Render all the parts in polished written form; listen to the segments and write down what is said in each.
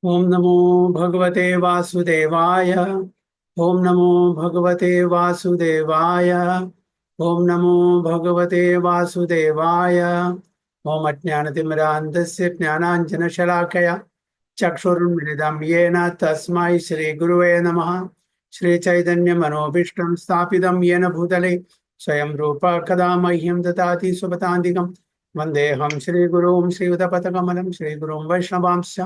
ओम नमो भगवते वासुदेवाय। ओम नमो भगवते वासुदेवाय। ओम नमो भगवते वासुदेवाय। ओम अज्ञानतिमिरान्धस्य ज्ञानाञ्जनशलाकया चक्षुरुन्मिलितं येन तस्मै श्रीगुरुवे नमः। श्रीचैतन्यमनोभीष्टं स्थापितं येन भूतले स्वयं रूपा कदा मह्यं ददाति सुपदान्तिकं वन्देऽहं श्रीगुरुं श्रीयुतपथकमलं श्रीगुरुं वैष्णवांश्च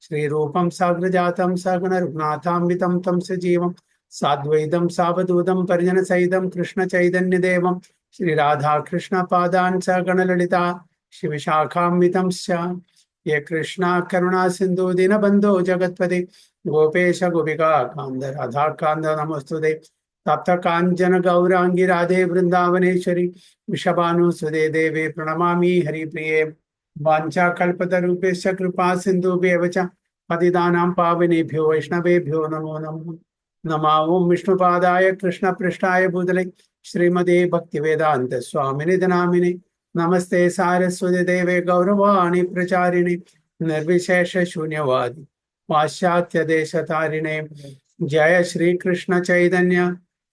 श्रीरूपं साग्रजातं सगणरघुनाथान्वितं तं सजीवं साद्वैतं सावधूतं परिजनसहितं कृष्णचैतन्यदेवं श्रीराधाकृष्णपादान् सगणललिता शिवशाखान्वितं ये कृष्णा करुणा सिन्धु दीनबन्धो जगत्पते गोपेश गोपिका कान्द राधा कान्द नमोस्तुते तप्त काञ्चन गौरांगी राधे वृंदावनेश्वरी वृषभानुसुते देवे प्रणमामि हरिप्रिये वाञ्छाकल्पतरुभ्यश्च कृपा सिन्धुभ्येव च पतितानां पावनेभ्यो वैष्णवेभ्यो नमो नमः। नमः ओं विष्णुपादाय कृष्णपृष्ठाय भूतले श्रीमते भक्तिवेदान्त स्वामिने नामिने नमस्ते सारस्वती देवे गौरवाणी प्रचारिणे निर्विशेष शून्यवादी पाश्चात्य देशतारिणे जय श्री कृष्ण चैतन्य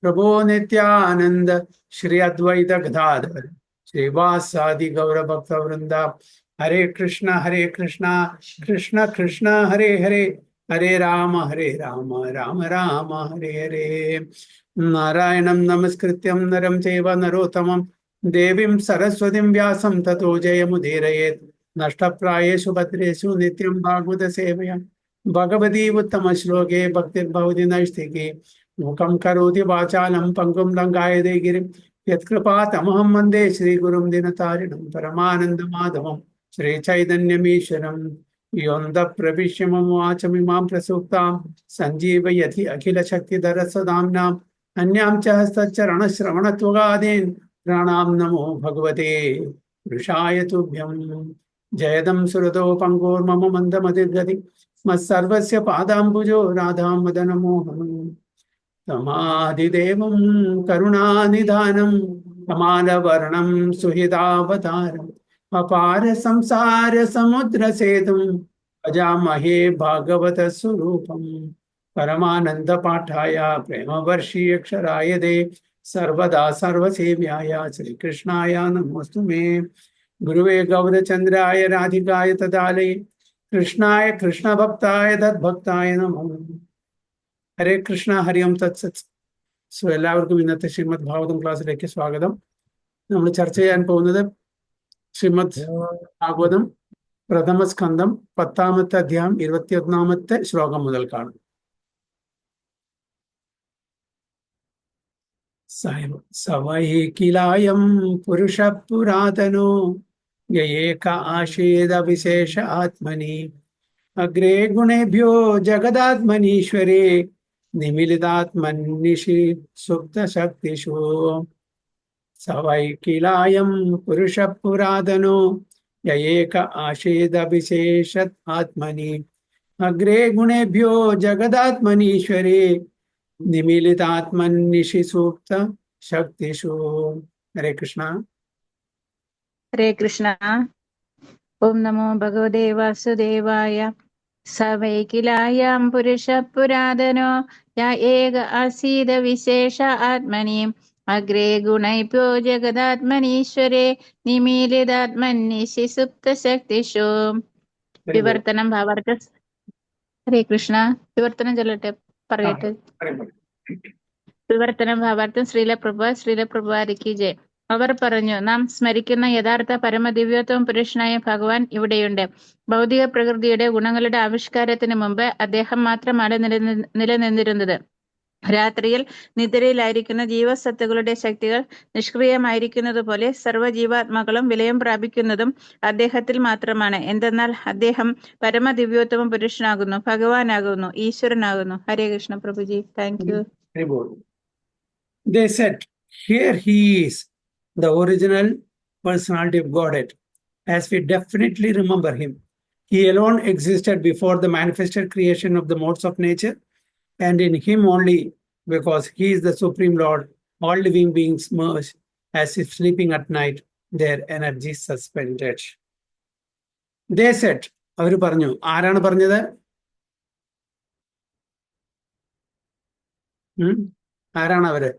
प्रभो नित्यानंद श्री अद्वैत गदाधर श्रीवासादि गौर भक्त वृंदा हरे कृष्ण कृष्ण कृष्ण हरे हरे हरे राम राम राम हरे हरे। नारायणं नमस्कृत्यं नरं चैव नरोत्तमं देवीं सरस्वतीं व्यासं ततो जयमुदीरयेत्। नष्टप्रायेषु भद्रेषु नित्यं भागवत सेवया भगवती उत्तम श्लोके भक्तिर्भवति नैष्ठिके मुखं करोति वाचालं पङ्गुं लङ्घायते गिरिं यत्कृपातमहं वन्दे श्रीगुरुं दिनतारिणं परमानन्दमाधवं श्रीचैतन्यमीश्वरं योऽन्ध प्रविश्य मम वाचमिमां प्रसूक्तां सञ्जीवयति अखिलशक्तिधरस्वधाम्नां अन्यां च हस्तचरणश्रवणत्वगादीन् प्राणां नमो भगवते पुरुषाय तुभ्यं। जयदं सुरतो पङ्गोर्मम मन्दमतिर्गति मत्सर्वस्य पादाम्बुजो राधां मदनमोहनं तमादिदेवं करुणानिधानं कमालवर्णं सुहृदावतारम् अपार संसार समुद्र सेतुं अजामहे भागवत स्वरूपं परमानंद पाठाय प्रेमवर्षीयक्षराय दे सर्वदा सर्वसेव्याय श्रीकृष्णाय नमोस्तु मे। गुरुवे गौरचंद्राय राधिकाय तदालये कृष्णाय कृष्ण भक्ताय तद्भक्ताय नमो नमः। ഹരേ കൃഷ്ണ ഹരി ഓം തത്സത്. സോ എല്ലാവർക്കും ഇന്നത്തെ ശ്രീമദ് ഭാഗവതം ക്ലാസ്സിലേക്ക് സ്വാഗതം. നമ്മൾ ചർച്ച ചെയ്യാൻ പോകുന്നത് ശ്രീമദ് ഭാഗവതം പ്രഥമ സ്കന്ധം 10-ാമത്തെ അധ്യായം 21-ാമത്തെ ശ്ലോകം മുതൽക്കാണ്. സവൈകിലായം പുരുഷ പുരാതനോ യേക ആശേദ വിശേഷ ആത്മനി അഗ്രേ ഗുണേഭ്യോ ജഗദാത്മനീശ്വരേ നിമിലിതാത്മനിഷി സുപ്തശക്തിഷു. സവൈകിലായം പുരുഷ പുരാതനോ യേക ആശേദ വിശേഷ ആത്മനി അഗ്രേ ഗുണേഭ്യോ ജഗദാത്മനീശ്വരേ നിമിലിതാത്മനിഷി സൂക്ത ശക്തിഷു. ഹരേ കൃഷ്ണ. ഹരേ കൃഷ്ണ. ഓം നമോ ഭഗവതേ വാസുദേവായ. സവൈകിലായാം പുരുഷ പുരാതനോ യ ഏക ആസീത വിശേഷ ആത്മനി അഗ്രേ ഗുണൈഭ്യോ ജഗദാത്മനീശ്വരേ നിമീലിതാത്മനിഷി സുപ്തശക്തിഷു. വിവർത്തനം ഭാവാർത്ഥ. ഹരേ കൃഷ്ണ. വിവർത്തനം ചൊല്ലട്ടെ, പറയട്ടെ. വിവർത്തനം ഭാവാർത്ഥം. ശ്രീല പ്രഭുപാദിക്ക് ജയ്. അവർ പറഞ്ഞു, നാം സ്മരിക്കുന്ന യഥാർത്ഥ പരമദിവ്യോത്തമ പുരുഷനായ ഭഗവാൻ ഇവിടെയുണ്ട്. ഭൗതിക പ്രകൃതിയുടെ ഗുണങ്ങളുടെ ആവിഷ്കാരത്തിന് മുമ്പ് അദ്ദേഹം മാത്രമാണ് നിലനിന്നിരുന്നത്. രാത്രിയിൽ നിദ്രയിലായിരിക്കുന്ന ജീവസത്തുക്കളുടെ ശക്തികൾ നിഷ്ക്രിയമായിരിക്കുന്നത് പോലെ സർവ്വജീവാത്മാക്കളും വിലയം പ്രാപിക്കുന്നതും അദ്ദേഹത്തിൽ മാത്രമാണ്. എന്തെന്നാൽ അദ്ദേഹം പരമദിവ്യോത്തമ പുരുഷനാകുന്നു, ഭഗവാനാകുന്നു, ഈശ്വരനാകുന്നു. Hare Krishna Prabhuji. Thank you. They said, here he is, the original personality of Godhead, as we definitely remember him. He alone existed before the manifested creation of the modes of nature, and in him only, because he is the Supreme Lord, all living beings merge as if sleeping at night, their energy suspended. They said, അവർ പറഞ്ഞു. ആരാണ് പറഞ്ഞത്? ഉം? ആരാണ് അവര്?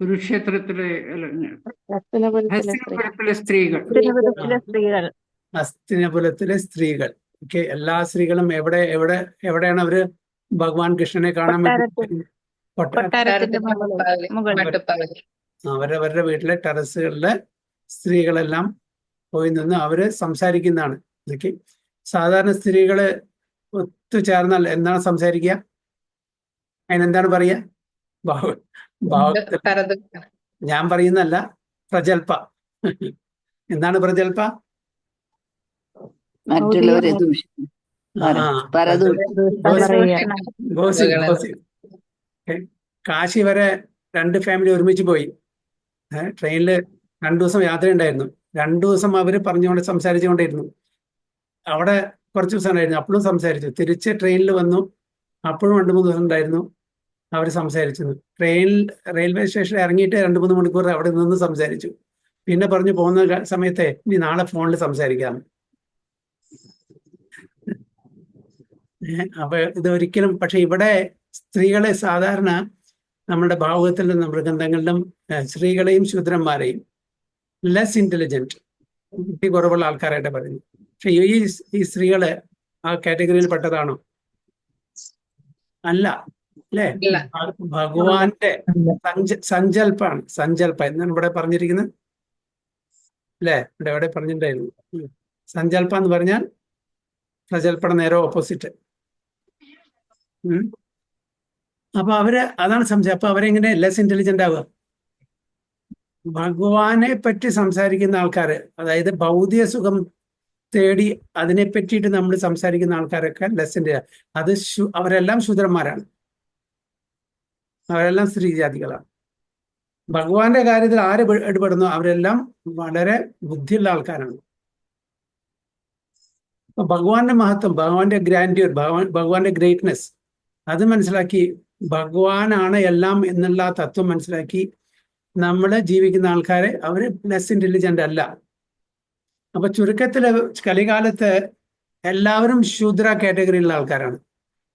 കുരുക്ഷേത്രത്തിലെ ഹസ്തിനപുരത്തിലെ സ്ത്രീ ഹസ്തിനപുരത്തിലെ സ്ത്രീകൾ. ഹസ്തിനപുരത്തിലെ സ്ത്രീകൾ ഹസ്തിനപുരത്തിലെ സ്ത്രീകൾ. ഓക്കെ, എല്ലാ സ്ത്രീകളും എവിടെയാണ് അവര് ഭഗവാൻ കൃഷ്ണനെ കാണാൻ വേണ്ടി? കൊട്ടാരത്തിന്റെ മുകളിൽ അവരവരുടെ വീട്ടിലെ ടെറസുകളിലെ സ്ത്രീകളെല്ലാം പോയി നിന്ന് അവര് സംസാരിക്കുന്നതാണ്. ഓക്കെ, സാധാരണ സ്ത്രീകള് ഒത്തുചേർന്നാൽ എന്താണ് സംസാരിക്കുക? അതിനെന്താണ് പറയുക? ഭാവത്തിൽ ഞാൻ പറയുന്നല്ല, പ്രജൽപ. എന്താണ് പ്രജൽപ? മറ്റുള്ളവരെ കാശി വരെ 2 ഫാമിലി ഒരുമിച്ച് പോയി. ട്രെയിനില് 2 ദിവസം യാത്രയുണ്ടായിരുന്നു. 2 ദിവസം അവര് പറഞ്ഞുകൊണ്ട് സംസാരിച്ചുകൊണ്ടിരുന്നു. അവിടെ കുറച്ച് ദിവസം ഉണ്ടായിരുന്നു, അപ്പോഴും സംസാരിച്ചു. തിരിച്ച് ട്രെയിനിൽ വന്നു, അപ്പോഴും 2-3 ദിവസം ഉണ്ടായിരുന്നു, അവർ സംസാരിച്ചു. റെയിൽവേ സ്റ്റേഷനിൽ ഇറങ്ങിയിട്ട് 2-3 മണിക്കൂർ അവിടെ നിന്ന് സംസാരിച്ചു. പിന്നെ പറഞ്ഞു പോകുന്ന സമയത്തെ ഇനി നാളെ ഫോണിൽ സംസാരിക്കാം. അപ്പൊ ഇതൊരിക്കലും, പക്ഷെ ഇവിടെ സ്ത്രീകളെ സാധാരണ നമ്മുടെ ഭാവത്തിൽ നിന്നും മൃഗന്ധങ്ങളിലും സ്ത്രീകളെയും ശൂദ്രന്മാരെയും ലെസ് ഇന്റലിജന്റ്, ബുദ്ധി കുറവുള്ള ആൾക്കാരായിട്ട് പറയുന്നു. പക്ഷെ ഈ സ്ത്രീകള് ആ കാറ്റഗറിയിൽ പെട്ടതാണോ? അല്ല, അല്ലേ? ഭഗവാന്റെ സങ്കല്പാണ്. സങ്കല്പം എന്നാണ് ഇവിടെ പറഞ്ഞിരിക്കുന്നത്, അല്ലേ? ഇവിടെ പറഞ്ഞിട്ടുണ്ടായിരുന്നു. സങ്കല്പം എന്ന് പറഞ്ഞാൽ പ്രജൽപ്പയുടെ നേരെ ഓപ്പോസിറ്റ്. അപ്പൊ അതാണ് സംശയം. അപ്പൊ അവരെങ്ങനെ ലെസ് ഇന്റലിജന്റ് ആവുക? ഭഗവാനെ പറ്റി സംസാരിക്കുന്ന ആൾക്കാര്, അതായത് ഭൗതിക സുഖം തേടി അതിനെ പറ്റിയിട്ട് നമ്മൾ സംസാരിക്കുന്ന ആൾക്കാരൊക്കെ ലെസ് ഇന്റലിജന്റ്. അത് അവരെല്ലാം ശൂദ്രന്മാരാണ്, അവരെല്ലാം സ്ത്രീജാതികളാണ്. ഭഗവാന്റെ കാര്യത്തിൽ ആര് ഇടപെടുന്നു അവരെല്ലാം വളരെ ബുദ്ധിയുള്ള ആൾക്കാരാണ്. അപ്പൊ ഭഗവാന്റെ മഹത്വം, ഭഗവാന്റെ ഗ്രാൻഡ്യൂർ, ഭഗവാന്റെ ഗ്രേറ്റ്നെസ് അത് മനസ്സിലാക്കി, ഭഗവാനാണ് എല്ലാം എന്നുള്ള തത്വം മനസ്സിലാക്കി നമ്മൾ ജീവിക്കുന്ന ആൾക്കാരെ അവര് ലെസ് ഇന്റലിജന്റ് അല്ല. അപ്പൊ ചുരുക്കത്തില് കലികാലത്ത് എല്ലാവരും ശൂദ്ര കാറ്റഗറിയിലുള്ള ആൾക്കാരാണ്.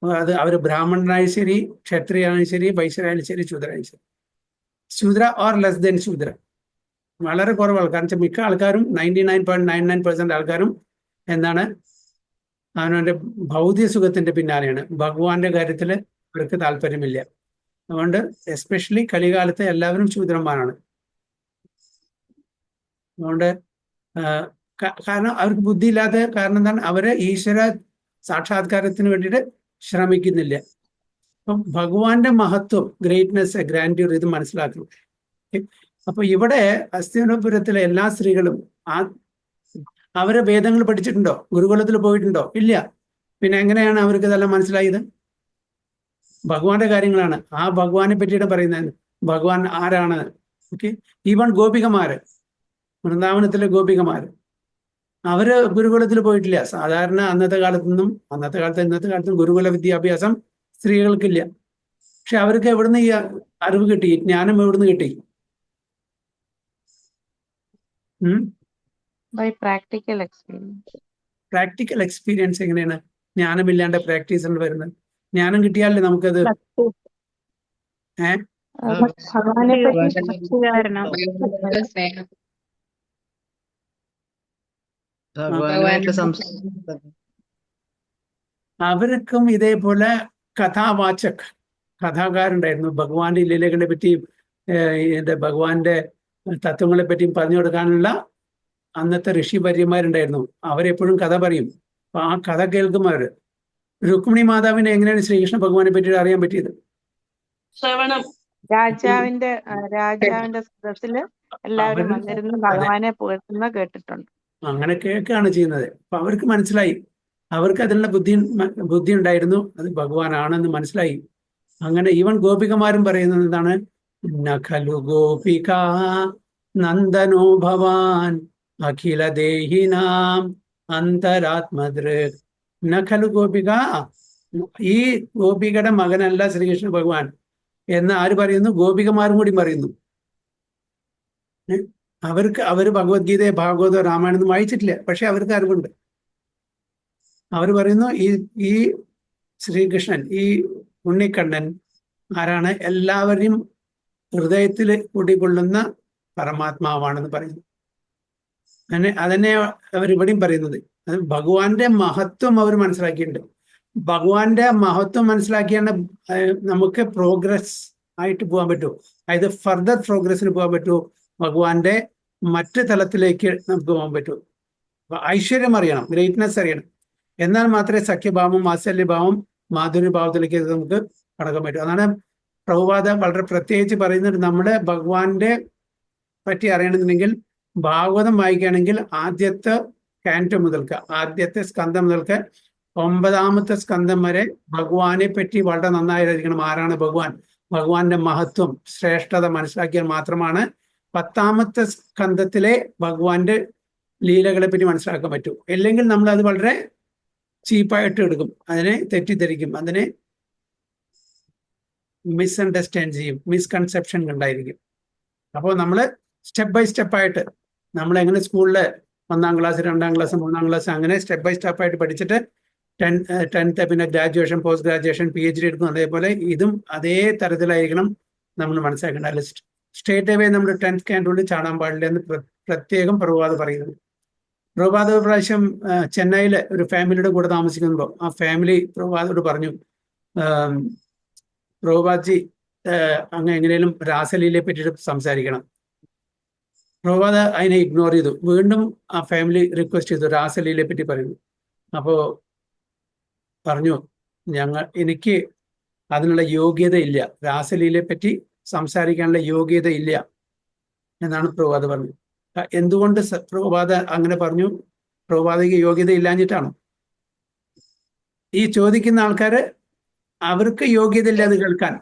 അത് അവര് ബ്രാഹ്മണനായാലും ശരി, ക്ഷത്രിയായാലും ശരി, വൈശ്യരായാലും ശരി, ശൂദ്രയായാലും ശരി. Shudra or less then Shudra വളരെ കുറവാണ്. കാരണം വെച്ചാൽ മിക്ക ആൾക്കാരും 99.99% ആൾക്കാരും എന്താണ്, അവനവന്റെ ഭൗതിക സുഖത്തിന്റെ പിന്നാലെയാണ്. ഭഗവാന്റെ കാര്യത്തിൽ അവർക്ക് താല്പര്യമില്ല. അതുകൊണ്ട് എസ്പെഷ്യലി കലികാലത്ത് എല്ലാവരും ശൂദ്രന്മാരാണ്. അതുകൊണ്ട് കാരണം അവർക്ക് ബുദ്ധിയില്ലാത്ത കാരണം എന്താണ്, അവര് ഈശ്വര സാക്ഷാത്കാരത്തിന് വേണ്ടിയിട്ട് ശ്രമിക്കുന്നില്ല. അപ്പം ഭഗവാന്റെ മഹത്വം, ഗ്രേറ്റ്നെസ്, ഗ്രാൻഡ്യൂർ ഇത് മനസ്സിലാക്കണം. അപ്പൊ ഇവിടെ ഹസ്തിനപുരത്തിലെ എല്ലാ സ്ത്രീകളും അവര് വേദങ്ങൾ പഠിച്ചിട്ടുണ്ടോ? ഗുരുകുലത്തിൽ പോയിട്ടുണ്ടോ? ഇല്ല. പിന്നെ എങ്ങനെയാണ് അവർക്ക് ഇതെല്ലാം മനസ്സിലായത്? ഭഗവാന്റെ കാര്യങ്ങളാണ്. ആ ഭഗവാനെ പറ്റിയിട്ട് പറയുന്നത്. ഭഗവാൻ ആരാണ്? ഓക്കെ, ഈവൻ ഗോപികമാര്, വൃന്ദാവനത്തിലെ ഗോപികമാര്, അവര് ഗുരുകുലത്തിൽ പോയിട്ടില്ല. സാധാരണ അന്നത്തെ കാലത്തും ഗുരുകുല വിദ്യാഭ്യാസം സ്ത്രീകൾക്കില്ല. പക്ഷെ അവർക്ക് എവിടുന്ന് ഈ അറിവ് കിട്ടി? ജ്ഞാനം എവിടുന്ന് കിട്ടി? Practical experience. പ്രാക്ടിക്കൽ എക്സ്പീരിയൻസ് എങ്ങനെയാണ് ജ്ഞാനമില്ലാണ്ട് പ്രാക്ടീസ് വരുന്നത്? ജ്ഞാനം കിട്ടിയാലേ നമുക്കത് അവർക്കും ഇതേപോലെ കഥാകാരുണ്ടായിരുന്നു. ഭഗവാന്റെ ലീലകളെ പറ്റിയും ഭഗവാന്റെ തത്വങ്ങളെ പറ്റിയും പറഞ്ഞു കൊടുക്കാനുള്ള അന്നത്തെ ഋഷിവര്യന്മാരുണ്ടായിരുന്നു. അവരെപ്പോഴും കഥ പറയും. അപ്പൊ ആ കഥ കേൾക്കുമാര്. രുക്മിണി മാതാവിനെ എങ്ങനെയാണ് ശ്രീകൃഷ്ണ ഭഗവാനെ പറ്റിയിട്ട് അറിയാൻ പറ്റിയത്? രാജാവിന്റെ സദസ്സില് എല്ലാവരും വന്നിരുന്ന് ഭഗവാനെ പുകഴ്ത്തുന്ന കേട്ടിട്ടുണ്ട്. അങ്ങനെ കേൾക്കുകയാണ് ചെയ്യുന്നത്. അപ്പൊ അവർക്ക് മനസ്സിലായി, അവർക്ക് അതിനുള്ള ബുദ്ധി ഉണ്ടായിരുന്നു, അത് ഭഗവാനാണെന്ന് മനസ്സിലായി. അങ്ങനെ ഈവൻ ഗോപികമാരും പറയുന്നത് എന്താണ്? നഖലു ഗോപിക നന്ദനോ ഭവാൻ അഖില ദേഹിനാം അന്തരാത്മദൃക്. നഖലു ഗോപിക, ഈ ഗോപികയുടെ മകനല്ല ശ്രീകൃഷ്ണ ഭഗവാൻ എന്ന് ആര് പറയുന്നു? ഗോപികമാരും കൂടി പറയുന്നു. അവര് ഭഗവത്ഗീതയെ, ഭാഗവതോ, രാമായണം വായിച്ചിട്ടില്ല, പക്ഷെ അവർക്ക് അറിവുണ്ട്. അവർ പറയുന്നു ഈ ശ്രീകൃഷ്ണൻ, ഈ ഉണ്ണിക്കണ്ണൻ ആരാണ്? എല്ലാവരെയും ഹൃദയത്തിൽ കുടികൊള്ളുന്ന പരമാത്മാവാണെന്ന് പറയുന്നു. അതന്നെ അവരിവിടെയും പറയുന്നത്. അത് ഭഗവാന്റെ മഹത്വം അവർ മനസ്സിലാക്കിയിട്ടുണ്ട്. ഭഗവാന്റെ മഹത്വം മനസ്സിലാക്കിയാണ് നമുക്ക് പ്രോഗ്രസ് ആയിട്ട് പോകാൻ പറ്റൂ. അതായത് ഫർദർ പ്രോഗ്രസ്സിന് പോകാൻ പറ്റൂ. ഭഗവാന്റെ മറ്റ് തലത്തിലേക്ക് നമുക്ക് പോകാൻ പറ്റൂ. ഐശ്വര്യം അറിയണം, ഗ്രേറ്റ്നെസ് അറിയണം. എന്നാൽ മാത്രമേ സഖ്യഭാവം, വാത്സല്യഭാവം, മാധുര്യഭാവത്തിലേക്ക് നമുക്ക് കടക്കാൻ പറ്റൂ. അതാണ് പ്രഭുപാദ വളരെ പ്രത്യേകിച്ച് പറയുന്നത്. നമ്മുടെ ഭഗവാന്റെ പറ്റി അറിയണമെന്നുണ്ടെങ്കിൽ ഭാഗവതം വായിക്കുകയാണെങ്കിൽ ആദ്യത്തെ കാൻറ്റോ മുതൽക്ക്, ആദ്യത്തെ സ്കന്ധം മുതൽക്ക് 9ാമത്തെ സ്കന്ധം വരെ ഭഗവാനെ പറ്റി വളരെ നന്നായിരിക്കണം. ആരാണ് ഭഗവാൻ, ഭഗവാന്റെ മഹത്വം, ശ്രേഷ്ഠത മനസ്സിലാക്കിയാൽ മാത്രമാണ് 10ാമത്തെ സ്കന്ധത്തിലെ ഭഗവാന്റെ ലീലകളെ പറ്റി മനസ്സിലാക്കാൻ പറ്റൂ. അല്ലെങ്കിൽ നമ്മൾ അത് വളരെ ചീപ്പായിട്ട് എടുക്കും, അതിനെ തെറ്റിദ്ധരിക്കും, അതിനെ മിസ്അണ്ടർസ്റ്റാൻഡ് ചെയ്യും, മിസ്കൺസെപ്ഷൻ ഉണ്ടായിരിക്കും. അപ്പോൾ നമ്മൾ സ്റ്റെപ്പ് ബൈ സ്റ്റെപ്പായിട്ട് നമ്മൾ എങ്ങനെ സ്കൂളിൽ 1ാം ക്ലാസ്, 2ാം ക്ലാസ്, 3ാം ക്ലാസ് അങ്ങനെ സ്റ്റെപ്പ് ബൈ സ്റ്റെപ്പായിട്ട് പഠിച്ചിട്ട് 10th പിന്നെ ഗ്രാജുവേഷൻ, പോസ്റ്റ് ഗ്രാജുവേഷൻ, PhD എടുക്കും. അതേപോലെ ഇതും അതേ തരത്തിലായിരിക്കണം നമ്മൾ മനസ്സിലാക്കേണ്ട. സ്ട്രേറ്റ് അവേ നമ്മൾ 10th ക്യാൻഡിൽ ചാടാൻ പാടില്ല എന്ന് പ്രത്യേകം പ്രഭുപാദ പറയുന്നത്. പ്രഭുപാദ ഒരു പ്രാവശ്യം ചെന്നൈയിൽ ഒരു ഫാമിലിയുടെ കൂടെ താമസിക്കുമ്പോൾ ആ ഫാമിലി പ്രഭുപാദോട് പറഞ്ഞു, പ്രഭുപാദ്ജി അങ്ങ് എങ്ങനെയും രാസലീലയെ പറ്റിയിട്ട് സംസാരിക്കണം. പ്രഭുപാദ അതിനെ ഇഗ്നോർ ചെയ്തു. വീണ്ടും ആ ഫാമിലി റിക്വസ്റ്റ് ചെയ്തു, രാസലീലയെ പറ്റി പറയുന്നു. അപ്പോൾ പറഞ്ഞു, എനിക്ക് അതിനുള്ള യോഗ്യത ഇല്ല, രാസലീലയെ പറ്റി സംസാരിക്കാനുള്ള യോഗ്യത ഇല്ല എന്നാണ് പ്രഭുപാദ പറഞ്ഞത്. എന്തുകൊണ്ട് പ്രഭുപാദ അങ്ങനെ പറഞ്ഞു? പ്രഭുപാദയ്ക്ക് യോഗ്യത ഇല്ലാഞ്ഞിട്ടാണോ? ഈ ചോദിക്കുന്ന ആൾക്കാര് അവർക്ക് യോഗ്യത ഇല്ല അത് കേൾക്കാൻ.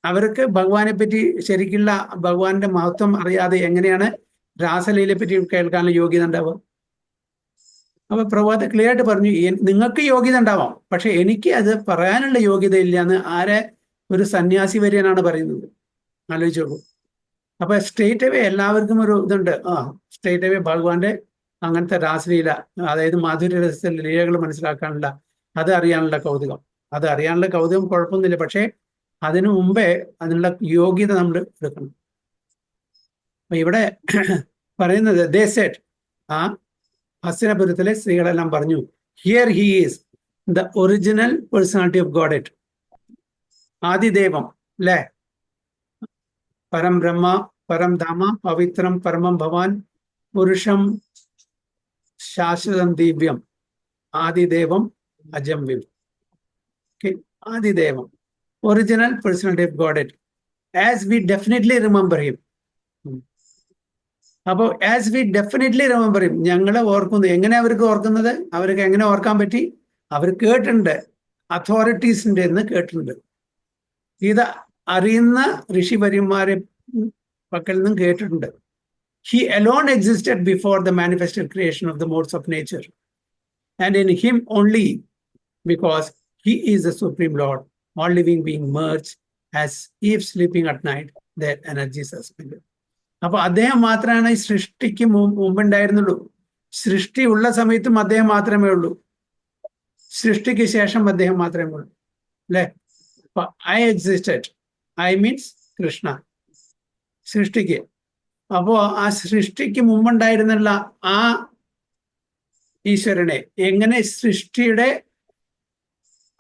അവർക്ക് ഭഗവാനെ പറ്റി ശരിക്കുള്ള ഭഗവാന്റെ മഹത്വം അറിയാതെ എങ്ങനെയാണ് രാസലീലയെ പറ്റി കേൾക്കാനുള്ള യോഗ്യത ഉണ്ടാവുക? അപ്പൊ പ്രഭുപാദ ക്ലിയർ ആയിട്ട് പറഞ്ഞു, നിങ്ങൾക്ക് യോഗ്യത ഉണ്ടാവാം, പക്ഷെ എനിക്ക് അത് പറയാനുള്ള യോഗ്യത ഇല്ല എന്ന് ആരെ ഒരു സന്യാസി വര്യനാണ് പറയുന്നത്. ആലോചിച്ച് നോക്കൂ. അപ്പൊ സ്ട്രേറ്റ് അവേ എല്ലാവർക്കും ഒരു ഇതുണ്ട്, സ്ട്രേറ്റ് അവേ ഭഗവാന്റെ അങ്ങനത്തെ രാസലീല, അതായത് മാധുര്യരസത്തിലെ ലീലകൾ മനസ്സിലാക്കാനുള്ള, അത് അറിയാനുള്ള കൗതുകം. അത് അറിയാനുള്ള കൗതുകം കുഴപ്പമൊന്നുമില്ല, പക്ഷേ അതിനു മുമ്പേ അതിനുള്ള യോഗ്യത നമ്മൾ എടുക്കണം. അപ്പൊ ഇവിടെ പറയുന്നത് ദേ സെഡ്, ആ ഹസ്തിനപുരത്തിലെ സ്ത്രീകളെല്ലാം പറഞ്ഞു, here he is the original personality of Godhead. ആദിദേവം അല്ലേ, പരം ബ്രഹ്മ, പരം ധാമ, പവിത്രം പരമം ഭവാൻ, പുരുഷം ശാശ്വതം ദിവ്യം, ആദിദേവം അജം വിം. ആദിദേവം, original personality of Godhead, as we definitely remember him. അപ്പോൾ as we definitely remember him, ഞങ്ങളെ ഓർക്കുന്നു. എങ്ങനെ അവർക്ക് ഓർക്കുന്നത്? അവർക്ക് എങ്ങനെ ഓർക്കാൻ പറ്റി? അവർ കേട്ടിട്ടുണ്ട്, അതോറിറ്റീസിൻ്റെ എന്ന് കേട്ടിട്ടുണ്ട്. ഇത് അറിയുന്ന ഋഷിവര്യന്മാരെ പക്കൽ നിന്നും കേട്ടിട്ടുണ്ട്. He alone existed before the manifested creation of the modes of nature, and in him only, because he is the supreme Lord, all living being merge as if sleeping at night, their energy suspended. അപ്പൊ അദ്ദേഹം മാത്രമാണ് ഈ സൃഷ്ടിക്ക് മുമ്പുണ്ടായിരുന്നുള്ളൂ. സൃഷ്ടി ഉള്ള സമയത്തും അദ്ദേഹം മാത്രമേ ഉള്ളൂ, സൃഷ്ടിക്ക് ശേഷം അദ്ദേഹം മാത്രമേ ഉള്ളൂ, അല്ലെ? I existed, I means Krishna, സൃഷ്ടിക്ക്. അപ്പോ ആ സൃഷ്ടിക്ക് മുമ്പുണ്ടായിരുന്നുള്ള ആ ഈശ്വരനെ എങ്ങനെ സൃഷ്ടിയുടെ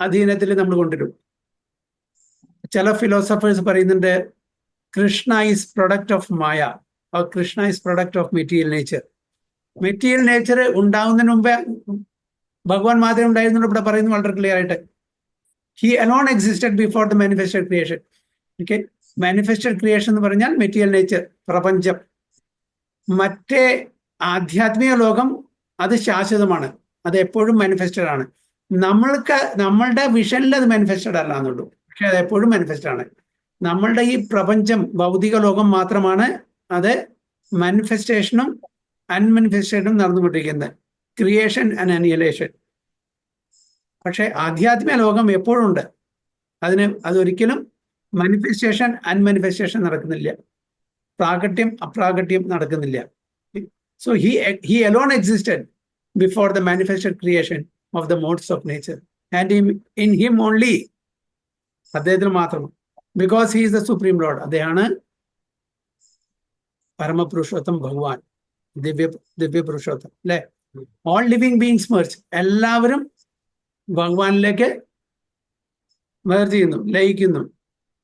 അധീനത്തിൽ നമ്മൾ കൊണ്ടുവരും? ചില ഫിലോസഫേഴ്സ് പറയുന്നുണ്ട്, Krishna is product of Maya, Krishna is product of material nature. Material nature ഉണ്ടാകുന്നതിന് മുമ്പേ ഭഗവാൻ മാത്രമേ ഉണ്ടായിരുന്നുള്ളൂ. ഇവിടെ പറയുന്നു വളരെ ക്ലിയർ ആയിട്ട്, he alone existed before the manifested creation. Okay, manifested creation എന്ന് പറഞ്ഞാൽ മെറ്റീരിയൽ നേച്ചർ, പ്രപഞ്ചം. മറ്റേ ആധ്യാത്മിക ലോകം അത് ശാശ്വതമാണ്, അത് എപ്പോഴും മാനിഫെസ്റ്റഡ് ആണ്. നമ്മളുടെ വിഷനിൽ അത് മാനിഫെസ്റ്റഡ് അല്ല എന്നുള്ളൂ, പക്ഷെ അത് എപ്പോഴും മാനിഫെസ്റ്റഡ് ആണ്. നമ്മളുടെ ഈ പ്രപഞ്ചം, ഭൗതിക ലോകം മാത്രമാണ് അത് മാനിഫെസ്റ്റേഷനും അൺമാനിഫെസ്റ്റേഷനും നടന്നുകൊണ്ടിരിക്കുന്നത്, ക്രിയേഷൻ ആൻഡ് അനിഹിലേഷൻ. പക്ഷെ ആധ്യാത്മിക ലോകം എപ്പോഴും ഉണ്ട്, അതൊരിക്കലും മാനിഫെസ്റ്റേഷൻ അൺമാനിഫെസ്റ്റേഷൻ നടക്കുന്നില്ല, പ്രാകട്യം അപ്രാകട്യം നടക്കുന്നില്ല. So he alone existed before the manifested creation of the modes of nature, and in him only അദ്ദേഹത്തിന് മാത്രം. Because he is the supreme Lord. അദ്ദേഹമാണ് പരമപുരുഷോത്തം ഭഗവാൻ, ദിവ്യ പുരുഷോത്തം അല്ലെ. ഓൾ ലിവിങ് ബീങ്സ് മെർജ്, എല്ലാവരും ഭഗവാനിലേക്ക് മെർജ് ചെയ്യുന്നു, ലയിക്കുന്നു.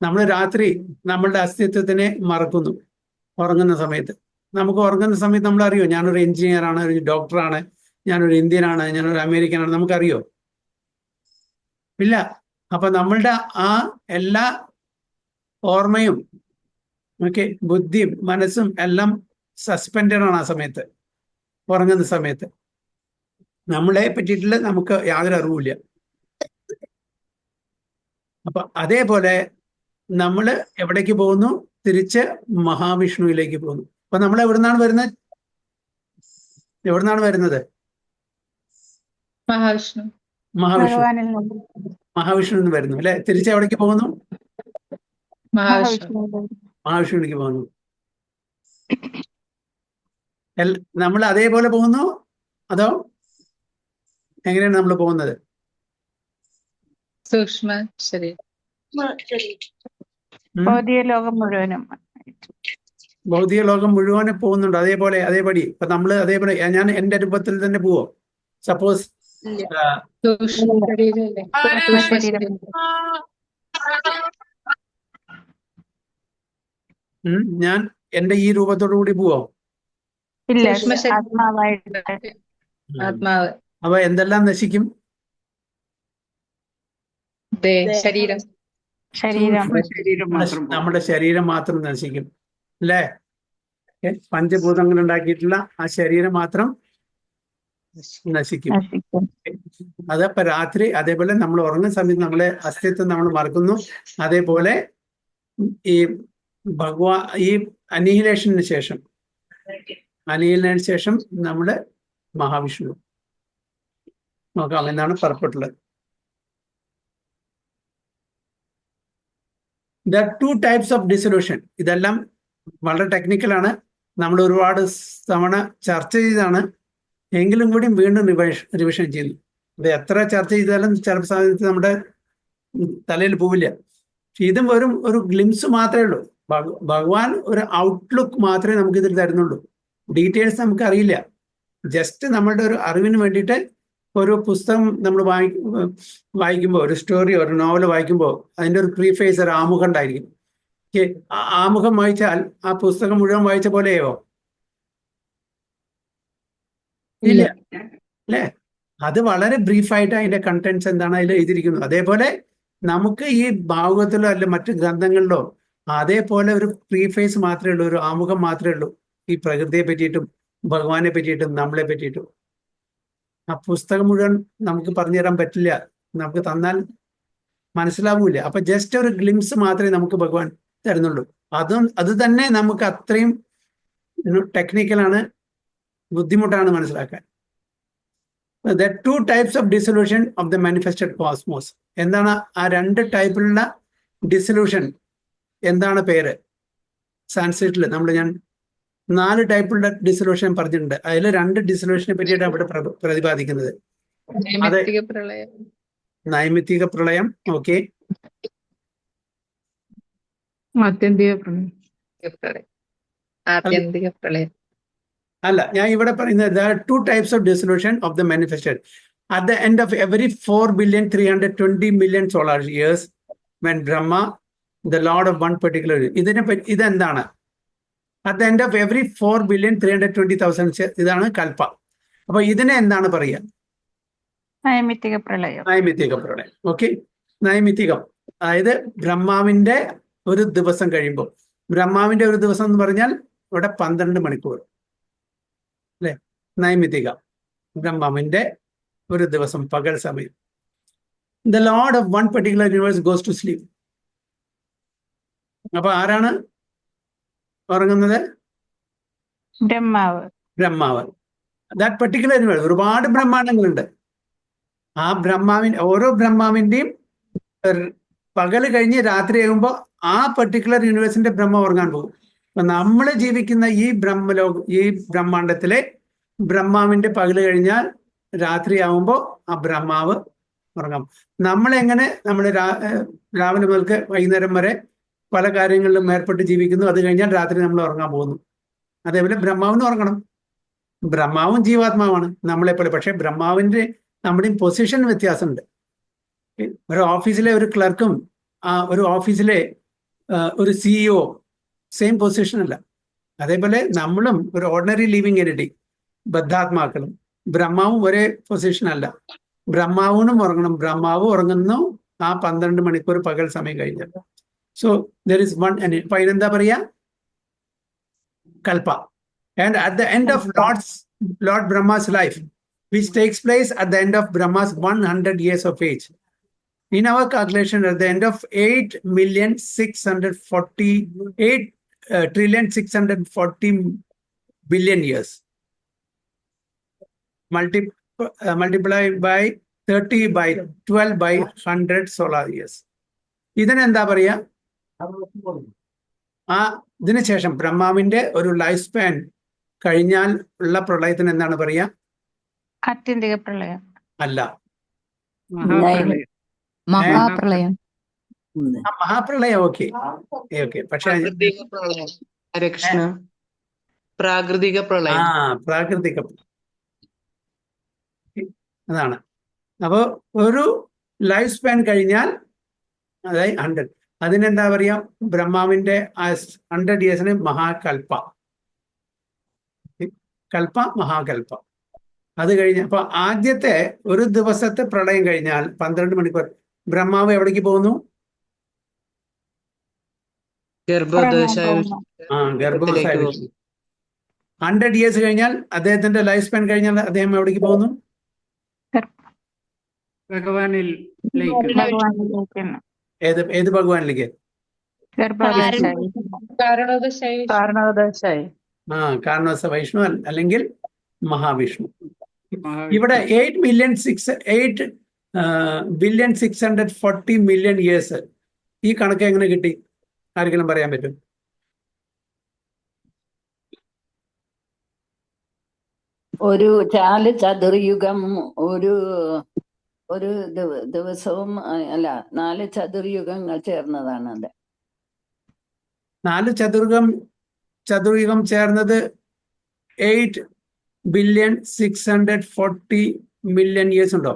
നമ്മൾ രാത്രി നമ്മളുടെ അസ്തിത്വത്തിനെ മറക്കുന്നു ഉറങ്ങുന്ന സമയത്ത്. നമുക്ക് ഉറങ്ങുന്ന സമയത്ത് നമ്മൾ അറിയോ ഞാനൊരു എഞ്ചിനീയറാണ്, ഒരു ഡോക്ടറാണ്, ഞാനൊരു ഇന്ത്യനാണ്, ഞാനൊരു അമേരിക്കനാണ്, നമുക്കറിയോ? ഇല്ല. അപ്പൊ നമ്മളുടെ ആ എല്ലാ ഓർമ്മയും ബുദ്ധിയും മനസ്സും എല്ലാം സസ്പെൻഡഡ് ആണ് ആ സമയത്ത്, ഉറങ്ങുന്ന സമയത്ത്. നമ്മളെ പറ്റിയിട്ടുള്ള നമുക്ക് യാതൊരു അറിവില്ല. അപ്പൊ അതേപോലെ നമ്മൾ എവിടേക്ക് പോകുന്നു? തിരിച്ച് മഹാവിഷ്ണുവിലേക്ക് പോകുന്നു. അപ്പൊ നമ്മൾ എവിടുന്നാണ് വരുന്നത്? മഹാവിഷ്ണു. ഭഗവാനിൽ നിന്ന് മഹാവിഷ്ണു എന്ന് വരുന്നു അല്ലെ. തിരിച്ച് എവിടേക്ക് പോകുന്നു? മഹാവിഷ്ണു. മഹാവിഷ്ണുവിലേക്ക് പോകുന്നു. നമ്മൾ അതേപോലെ പോകുന്നു അതോ എങ്ങനെയാണ് നമ്മൾ പോകുന്നത്? സൂക്ഷ്മ ശരീരം. ഭൗതിക ലോകം മുഴുവനും. ഭൗതിക ലോകം മുഴുവനും പോകുന്നുണ്ട് അതേപടി. ഇപ്പൊ നമ്മള് അതേപോലെ ഞാൻ എന്റെ രൂപത്തിൽ തന്നെ പോവോ? സപ്പോസ് സൂക്ഷ്മ ശരീരമല്ലേ? സൂക്ഷ്മ ശരീരം. ഞാൻ എന്റെ ഈ രൂപത്തോടു കൂടി പോവോ? ഇല്ല, സൂക്ഷ്മ ശരീരം. ആത്മാവായിട്ട്. ആത്മാവ്. അപ്പൊ എന്തെല്ലാം നശിക്കും? ശരീരം. നമ്മുടെ ശരീരം മാത്രം നശിക്കും അല്ലേ. പഞ്ചഭൂതങ്ങൾ ഉണ്ടാക്കിയിട്ടുള്ള ആ ശരീരം മാത്രം നശിക്കും. അതപ്പോ രാത്രി അതേപോലെ നമ്മൾ ഉറങ്ങുന്ന സമയത്ത് നമ്മളെ അസ്തിത്വം നമ്മൾ മറക്കുന്നു. അതേപോലെ ഈ ഈ അനിഹിലേഷന് ശേഷം നമ്മുടെ മഹാവിഷ്ണു നോക്കാം എന്നാണ് പുറപ്പെട്ടുള്ളത്. There are two types of dissolution. ഇതെല്ലാം വളരെ ടെക്നിക്കലാണ്, നമ്മൾ ഒരുപാട് തവണ ചർച്ച ചെയ്താണ്, എങ്കിലും കൂടി വീണ്ടും റിവിഷൻ ചെയ്യുന്നു. ഇത് എത്ര ചർച്ച ചെയ്താലും ചില സാഹചര്യത്തിൽ നമ്മുടെ തലയിൽ പോവില്ല. ഇതും വെറും ഒരു ഗ്ലിംസ് മാത്രമേ ഉള്ളൂ. ഭഗവാൻ ഒരു ഔട്ട്ലുക്ക് മാത്രമേ നമുക്ക് ഇതിൽ തരുന്നുള്ളൂ. ഡീറ്റെയിൽസ് നമുക്ക് അറിയില്ല. ജസ്റ്റ് നമ്മളുടെ ഒരു അറിവിന് വേണ്ടിയിട്ട് ഒരു പുസ്തകം നമ്മൾ വായിക്കുമ്പോൾ, ഒരു സ്റ്റോറി, ഒരു നോവൽ വായിക്കുമ്പോൾ അതിൻ്റെ ഒരു പ്രീഫേസ്, ഒരു ആമുഖം ഉണ്ടായിരിക്കും. ആമുഖം വായിച്ചാൽ ആ പുസ്തകം മുഴുവൻ വായിച്ച പോലെയോ? ഇല്ല അല്ലേ. അത് വളരെ ബ്രീഫായിട്ട് അതിന്റെ കണ്ടന്റ്സ് എന്താണ് അതിൽ എഴുതിയിരിക്കുന്നു. അതേപോലെ നമുക്ക് ഈ ഭാഗവതത്തിലോ അല്ല മറ്റു ഗ്രന്ഥങ്ങളിലോ അതേപോലെ ഒരു പ്രീഫേസ് മാത്രമേ ഉള്ളൂ, ഒരു ആമുഖം മാത്രമേ ഉള്ളൂ ഈ പ്രകൃതിയെ പറ്റിയിട്ടും ഭഗവാനെ പറ്റിയിട്ടും നമ്മളെ പറ്റിയിട്ടും. ആ പുസ്തകം മുഴുവൻ നമുക്ക് പറഞ്ഞു തരാൻ പറ്റില്ല, നമുക്ക് തന്നാൽ മനസ്സിലാവൂല. അപ്പൊ ജസ്റ്റ് ഒരു ഗ്ലിംസ് മാത്രമേ നമുക്ക് ഭഗവാൻ തരുന്നുള്ളൂ. അത് തന്നെ നമുക്ക് അത്രയും ടെക്നിക്കലാണ്, ബുദ്ധിമുട്ടാണ് മനസ്സിലാക്കാൻ. There are two types of dissolution of the manifested cosmos. എന്താണ് ആ രണ്ട് ടൈപ്പിലുള്ള ഡിസൊല്യൂഷൻ? എന്താണ് പേര്? സാൻസ്ക്രിറ്റിൽ ഞാൻ 4 ടൈപ്പുള്ള ഡിസൊല്യൂഷൻ പറഞ്ഞിട്ടുണ്ട്. അതിൽ 2 ഡിസൊല്യൂഷനെ പറ്റിയിട്ട് അവിടെ പ്രതിപാദിക്കുന്നത്. നൈമിത്തിക പ്രളയം, ഓക്കെ. അല്ല, ഞാൻ ഇവിടെ പറയുന്നത് there are 2 types of dissolution of the manifested. At the end of every 4,320,000,000 solar years, when Brahma, the lord of one particular, ഇതെന്താണ്? At the end of every 4,320,000, ഇതാണ് കൽപ്പ. അപ്പൊ ഇതിനെ എന്താണ് പറയുക? നൈമിത്തിക പ്രളയം. ഓക്കെ. നൈമിത്തികം, അതായത് ബ്രഹ്മാവിന്റെ ഒരു ദിവസം കഴിയുമ്പോൾ. ബ്രഹ്മാവിന്റെ ഒരു ദിവസം എന്ന് പറഞ്ഞാൽ ഇവിടെ 12 മണിക്കൂർ അല്ലെ. നൈമിത്തിക, ബ്രഹ്മാവിന്റെ ഒരു ദിവസം, പകൽ സമയം. The lord of one particular universe goes to sleep. അപ്പൊ ആരാണ് ഉറങ്ങുന്നത്? ബ്രഹ്മാവ്. ദാറ്റ് പർട്ടിക്കുലർ യൂണിവേഴ്സ്, ഒരുപാട് ബ്രഹ്മാണ്ടങ്ങളുണ്ട്. ആ ഓരോ ബ്രഹ്മാവിന്റെയും പകല് കഴിഞ്ഞ് രാത്രിയാകുമ്പോൾ ആ പർട്ടിക്കുലർ യൂണിവേഴ്സിന്റെ ബ്രഹ്മം ഉറങ്ങാൻ പോകും. അപ്പൊ നമ്മൾ ജീവിക്കുന്ന ഈ ബ്രഹ്മാണ്ടത്തിലെ ബ്രഹ്മാവിന്റെ പകല് കഴിഞ്ഞാൽ രാത്രിയാവുമ്പോൾ ആ ബ്രഹ്മാവ് ഉറങ്ങാം. നമ്മളെങ്ങനെ നമ്മൾ രാവിലെ മുതൽക്ക് വൈകുന്നേരം വരെ പല കാര്യങ്ങളിലും ഏർപ്പെട്ട് ജീവിക്കുന്നു, അത് കഴിഞ്ഞാൽ രാത്രി നമ്മൾ ഉറങ്ങാൻ പോകുന്നു. അതേപോലെ ബ്രഹ്മാവിന് ഉറങ്ങണം. ബ്രഹ്മാവും ജീവാത്മാവാണ് നമ്മളെപ്പോലെ. പക്ഷെ ബ്രഹ്മാവിന്റെ നമ്മുടെയും പൊസിഷൻ വ്യത്യാസമുണ്ട്. ഒരു ഓഫീസിലെ ഒരു ക്ലർക്കും ഒരു ഓഫീസിലെ ഒരു സിഇഒ സെയിം പൊസിഷൻ അല്ല. അതേപോലെ നമ്മളും ഒരു ഓർഡിനറി ലിവിങ് എൻറ്റിറ്റി, ബദ്ധാത്മാക്കളും ബ്രഹ്മാവും ഒരേ പൊസിഷൻ അല്ല. ബ്രഹ്മാവിനും ഉറങ്ങണം. ബ്രഹ്മാവ് ഉറങ്ങുന്നു ആ 12 മണിക്കൂർ പകൽ സമയം കഴിഞ്ഞാൽ. So there is one. അപ്പൊ അതിനെന്താ പറയാ? കൽപ്പ. And at the end of Lord Brahma's life, which takes place at the end of Brahma's 100 years of age, in our calculation, at the end of 8,640 billion years, multiply by 30 by 12 by 100 solar years. ഇതിനെന്താ പറയാ? ഇതിനുശേഷം ബ്രഹ്മാവിന്റെ ഒരു life span കഴിഞ്ഞാൽ ഉള്ള പ്രളയത്തിന് എന്താണ് പറയാ? ആത്യന്തിക പ്രളയം. അല്ല, മഹാപ്രളയം. മഹാപ്രളയം. മഹാപ്രളയം. Okay okay. പക്ഷെ പ്രാകൃതിക പ്രളയം. പ്രാകൃതിക അതാണ്. അപ്പോ ഒരു ലൈഫ് സ്പാൻ കഴിഞ്ഞാൽ, അതായത് 100, അതിനെന്താ പറയാ? ബ്രഹ്മാവിന്റെ 100 ഇയേഴ്സിന് മഹാകൽപ്പ. കൽപ്പ, മഹാകൽപ്പ. അത് കഴിഞ്ഞ അപ്പൊ ആദ്യത്തെ ഒരു ദിവസത്തെ പ്രളയം കഴിഞ്ഞാൽ 12 മണിക്കൂർ ബ്രഹ്മാവ് എവിടേക്ക് പോകുന്നു? ഗർഭോദശായ 100 ഇയേഴ്സ് കഴിഞ്ഞാൽ അദ്ദേഹത്തിന്റെ ലൈഫ് സ്പാൻ കഴിഞ്ഞാൽ അദ്ദേഹം എവിടേക്ക് പോകുന്നു? ഏത് ഭഗവാനിലേക്ക്? കാരണോദശായി. കാരണവശ വൈഷ്ണു അല്ലെങ്കിൽ മഹാവിഷ്ണു. ഇവിടെ 8,640 ഇയേഴ്സ്. ഈ കണക്ക് എങ്ങനെ കിട്ടി? ആർക്കെങ്കിലും പറയാൻ പറ്റും? ഒരു 4 ചതുർയുഗം ഒരു ദിവസവും അല്ല, 4 ചതുർയുഗങ്ങൾ ചേർന്നതാണ് അത്. 4 ചതുർയുഗം ചേർന്നത് 8,640 ഇയേഴ്സ് ഉണ്ടോ?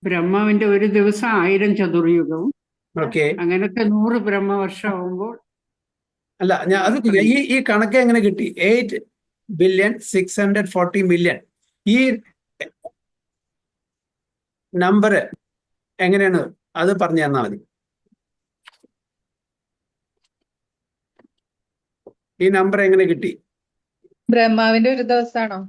ബ്രഹ്മാവിന്റെ ഒരു ദിവസം 1000 ചതുർയുഗവും. ഓക്കെ. അങ്ങനത്തെ 100 ബ്രഹ്മവർഷം ആവുമ്പോൾ അല്ല, അത് ഈ കണക്ക് എങ്ങനെ കിട്ടി? 8,640,000,000. ഈ നമ്പർ എങ്ങനെയാണ്? അത് പറഞ്ഞു തന്നാൽ മതി. ഈ നമ്പർ എങ്ങനെ കിട്ടി? ബ്രഹ്മാവിന്റെ ഒരു ദിവസമാണോ?